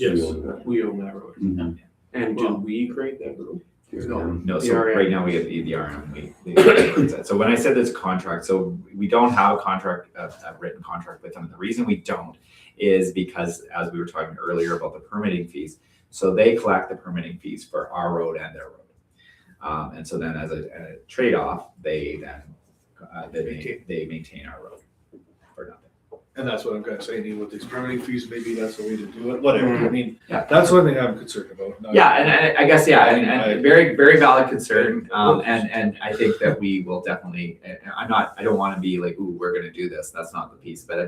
We own that road. Mhm. And do we grade that road? No, The so RM. right now we have the RM. So when I said this contract, so we don't have a contract, a written contract with them. The reason we don't is because, as we were talking earlier about the permitting fees, so they collect the permitting fees for our road and their road. And so then as a trade-off, they maintain our road for nothing. And that's what I'm kind of saying, with these permitting fees, maybe that's the way to do it, whatever, I mean, Yeah. that's one thing I'm concerned about. not- Yeah, and I guess, yeah, and very, very valid concern. And I think that we will definitely, I don't want to be like, ooh, we're gonna do this. That's not the piece, but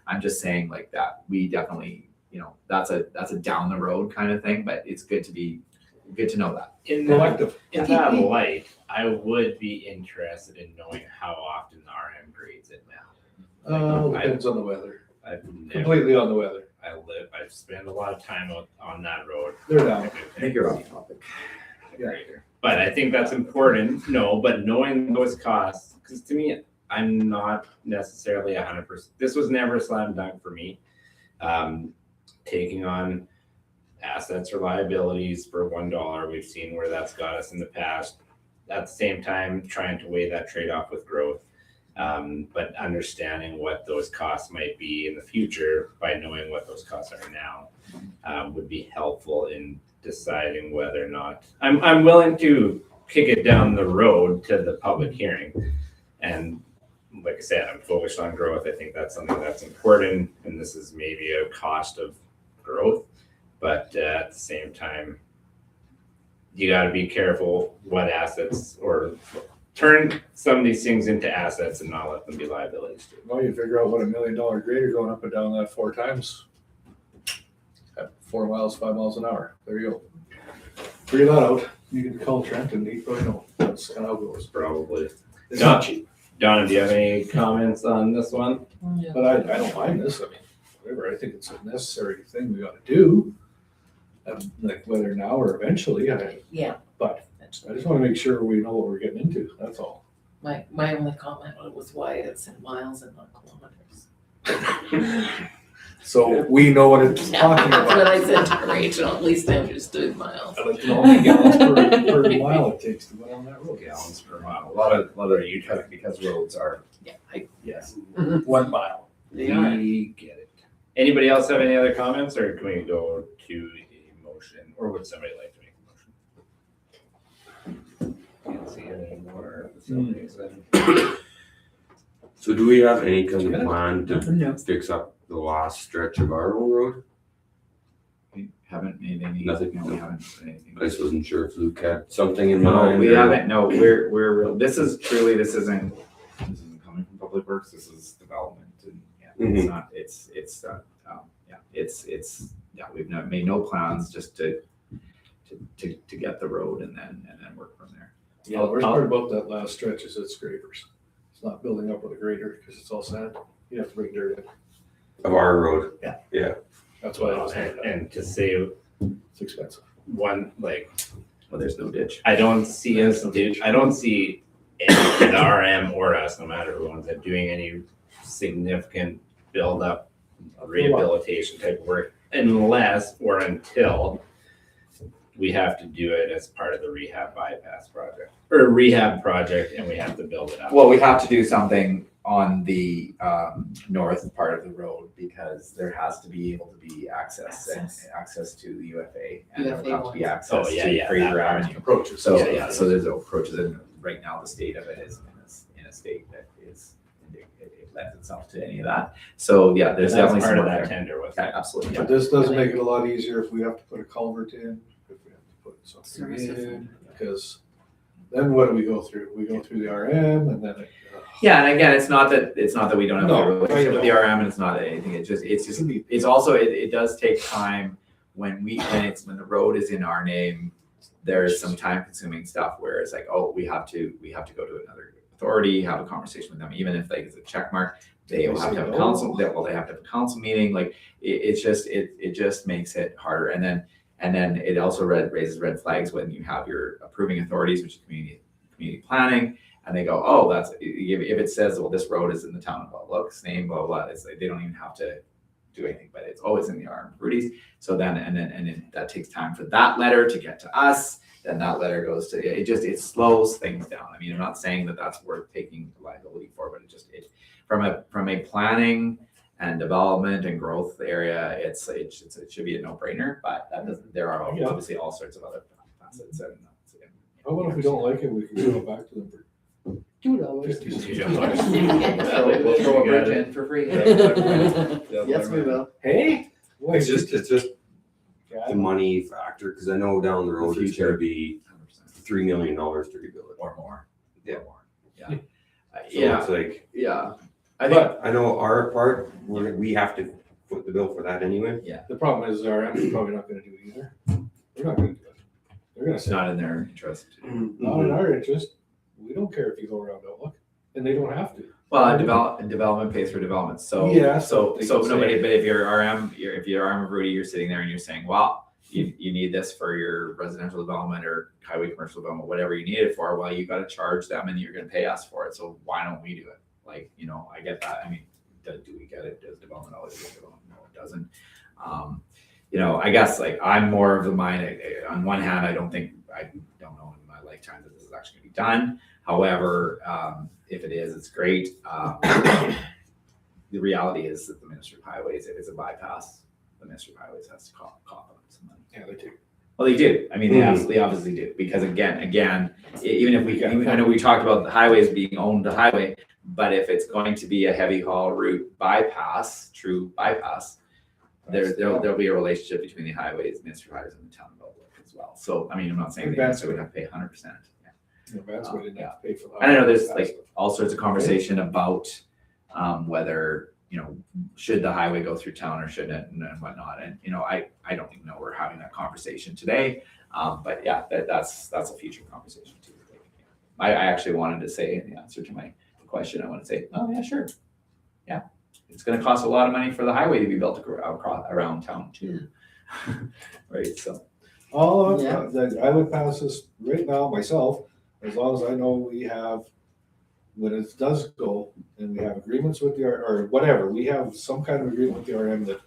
I'm just saying like that, we definitely, you know, that's a down the road kind of thing, but it's good to know that. In that, Collective. in that light, I would be interested in knowing how often the RM grades it now. Depends on the weather, I've never, completely on the weather, I've spent a lot of time on that road. they're down. I think you're off topic. But I think that's important, but knowing those costs, because to me, I'm not necessarily 100%. This was never a slam dunk for me. Taking on assets or liabilities for $1, we've seen where that's got us in the past. At the same time, trying to weigh that trade-off with growth. But understanding what those costs might be in the future by knowing what those costs are now would be helpful in deciding whether or not I'm willing to kick it down the road to the public hearing. And like I said, I'm focused on growth. I think that's something that's important, and this is maybe a cost of growth, but at the same time, you got to be careful what assets, or turn some of these things into assets and not let them be liabilities too. Well, you figure out what $1 million grader going up and down that 4 times. At 4 miles, 5 miles an hour, there you go. Figure that out, you can call Trent and he probably know, that's kind of how it goes. Probably. It's not cheap, Donna, do you have any comments on this one? but I don't mind this, I mean, whatever, I think it's a necessary thing we ought to do. Like whether now or eventually, Yeah. but I just want to make sure we know what we're getting into, that's all. My only comment was why it's in miles and not kilometers. So we know what it's talking That's what about. I said to Rachel, at least I understood miles. I'd like to know how many gallons per mile it takes to go down that road. Gallons per mile. A lot of Utah, because roads are, Yeah, yes. 1 mile. They are. We get it. Anybody else have any other comments, or can we go to a motion, or would somebody like to make a motion? Can't see it anymore for some reason. So do we have any kind of plan to No. fix up the last stretch of our own road? We haven't made any, Nothing. no, we haven't done anything. I just wasn't sure if Luke had something in No, mind. we or- haven't, no, we're, this isn't coming from Public Works, this is development, and it's not, we've not made no plans, just to get the road and then work from there. Yeah, the worst part about that last stretch is it's graders. It's not building up with a grader because it's all sand. You have to bring dirt in. Of our road. That's why I was saying that. And to say It's expensive. one, like, Well, there's no ditch. I don't see us I don't see any, the RM or us, no matter who owns it, doing any significant build up, rehabilitation type of work unless or until we have to do it as part of the rehab bypass project or rehab project, and we have to build it up. Well, we have to do something on the north part of the road because there has to be able to be access to the UFA, and there will have to be access Oh, yeah, to yeah, Fraser that Avenue. Approaches. So, Yeah, yeah. so there's approaches, and right now the state of it is in a state that is, it lends itself to any of that. So, yeah, there's And that's definitely part some of work that there. tender with Yeah, absolutely. But this does make it a lot easier if we have to put a culvert in, if we have to put something Sewer in, system. because then what do we go through? We go through the RM and then Yeah, and again, it's not that we don't have No, a relationship I with the know. RM, and it's not anything. It's also it does take time when the road is in our name. There's some time consuming stuff where it's like, oh, we have to go to another authority, have a conversation with them, even if like it's a check mark. They will have to have a council. They have to have a council meeting. Like it just makes it harder. And then it also raises red flags when you have your approving authorities, which is community planning. And they go, oh, that's, if it says, well, this road is in the town of Looks, name, blah, blah, it's like, they don't even have to do anything, but it's always in the RM Rudy's. So then, and then that takes time for that letter to get to us. Then that letter goes to, it slows things down. I mean, I'm not saying that that's worth taking liability for, but from a planning and development and growth area, it should be a no-brainer, but that doesn't, there are obviously all sorts of other facets. And how about if we don't like it, we can sell it back to them for $2. We'll throw a bridge in for free. Yes, we will. Hey? It's just Yeah. the money factor, because I know down the road it's gonna be $3 million to rebuild it. Or more. Yeah. Yeah. So Yeah. it's like, Yeah. I think, but I know our part, we have to foot the bill for that anyway. The problem is RM is probably not gonna do it either. They're not gonna do it. They're gonna it's say, not in their interest. not in our interest. We don't care if you go around Outlook, and they don't have to. Well, development pays for development. So, Yeah, so they can nobody, say- but if you're RM of Rudy, you're sitting there and you're saying, well, you need this for your residential development or highway commercial development, whatever you need it for. Well, you got to charge them and you're going to pay us for it. So why don't we do it? Like, I get that. I mean, do we get it? Does development always get development? No, it doesn't. I guess like I'm more of the mind, on one hand, I don't know in my lifetime that this is actually going to be done. However, if it is, it's great. The reality is that the Ministry of Highways, if it's a bypass, the Ministry of Highways has to cough up some money. Yeah, they do. Well, they do. I mean, they obviously do, because again, even if I know we talked about the highways being owned the highway, but if it's going to be a heavy haul route bypass, true bypass, there'll be a relationship between the highways, Ministry of Highways, and the town of Outlook as well. So, I mean, I'm not saying the answer would have to pay 100%. That's why they didn't have to pay for that. And I know there's like all sorts of conversation about whether, should the highway go through town or shouldn't it and whatnot. And, I don't even know we're having that conversation today. But yeah, that's a future conversation too. I actually wanted to say in the answer to my question, I want to say, oh yeah, sure. Yeah. It's going to cost a lot of money for the highway to be built around town too. Right. So. I would pass this right now myself, as long as I know we have, when it does go, and we have agreements with or whatever, we have some kind of agreement with the RM that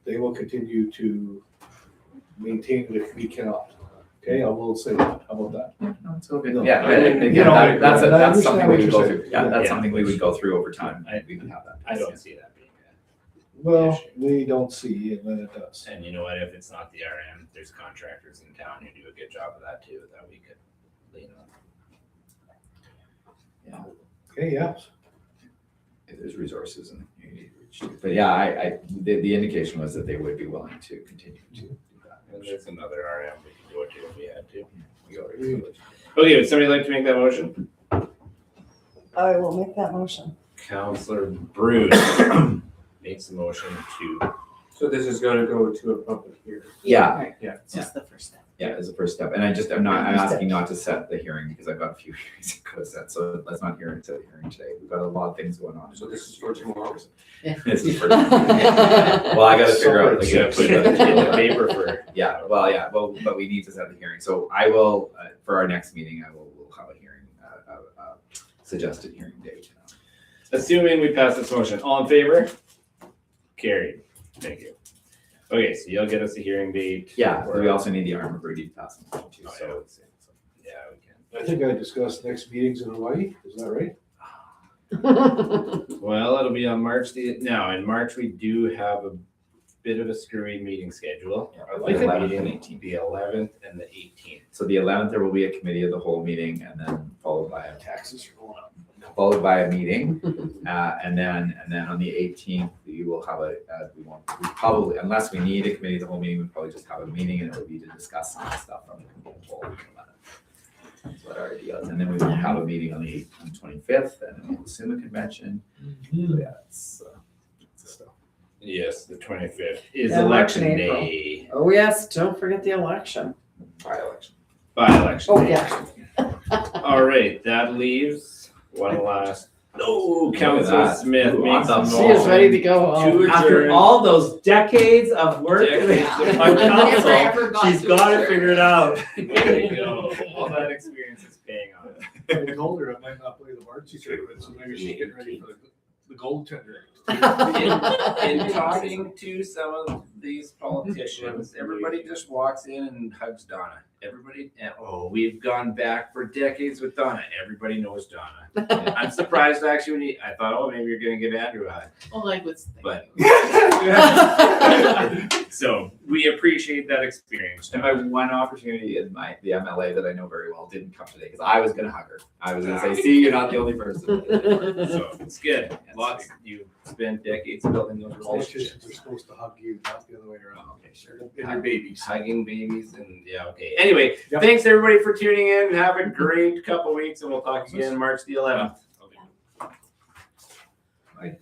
they will continue to maintain it if we cannot. Okay, I will say that. How about that? No, it's all good. No, Yeah, I- and again, you know, that's I something understand we what would you're go saying. through. Yeah, that's Yeah. something we would go through over time. We would have that. I don't see that being Well, we don't see, and then it does. And you know what? If it's not the RM, there's contractors in town who do a good job of that too, that we could lean on. Yeah. Okay, yeah. If there's resources and but yeah, the indication was that they would be willing to continue to do that. And there's another RM we could go to if we had to. We already- Okay, would somebody like to make that motion? I will make that motion. Counselor Bruce makes a motion to, So this is gonna go to a public hearing. Yeah, Right. Yeah. It's just the first step. yeah, as a first step. And I'm asking not to set the hearing because I've got a few hearings to go set. So let's not set the hearing today. We've got a lot of things going on. So this is for tomorrow? This is for Well, I gotta figure out. you gotta put it in the paper for. Yeah, well, but we need to set the hearing. So I will, for our next meeting, we'll have a hearing, suggested hearing date. Assuming we pass this motion, all in favor? Carried. Thank you. Okay, so you'll get us a hearing date. Yeah, or- we also need the Arm of Rudy to pass on too, Oh, so. yeah, we can. I think I discussed next meetings in Hawaii, is that right? Well, it'll be on March in March, we do have a bit of a screwy meeting schedule. Yeah, Our like last 11th and meeting, 18th. the 11th and the 18th. So the 11th, there will be a committee of the whole meeting and then followed by Taxes are going up. a meeting. And then on the 18th, we will have we probably, unless we need a committee of the whole meeting, we'll probably just have a meeting and it will be to discuss some of the stuff from the committee of the whole. That's what our idea is. And then we will have a meeting on the 25th and then we'll assume a convention. So yeah, it's stuff. Yes, the 25th is Yeah, March election and April. day. Oh, yes, don't forget the election. By-election. By-election. Oh, day. yeah. All right, that leaves one last. Oh, Look at Council that. Smith Ooh, makes a awesome. She is ready to go home. To After adjourn. all those decades of work Decades of on work. council, Never got she's to got it adjourn. figured out. There you go. All that experience is paying off. I told her I might not play the varsity tournament, so maybe she's getting ready for the goaltender. In talking to some of these politicians, everybody just walks in and hugs Donna. Everybody, and we've gone back for decades with Donna. Everybody knows Donna. I'm surprised actually I thought, maybe you're gonna give Andrew a hug. Well, I was But- thinking. So we appreciate that experience. And my one opportunity is the MLA that I know very well didn't come today because I was gonna hug her. I was gonna say, see, you're not the only person. So it's good. Lots, you spent decades building those relationships. Politicians are supposed to hug you, not the other way around. Okay, sure. And your babies. Hugging babies and yeah, okay. Anyway, Yep. thanks everybody for tuning in. Have a great couple weeks and we'll talk again March the 11th. Bye.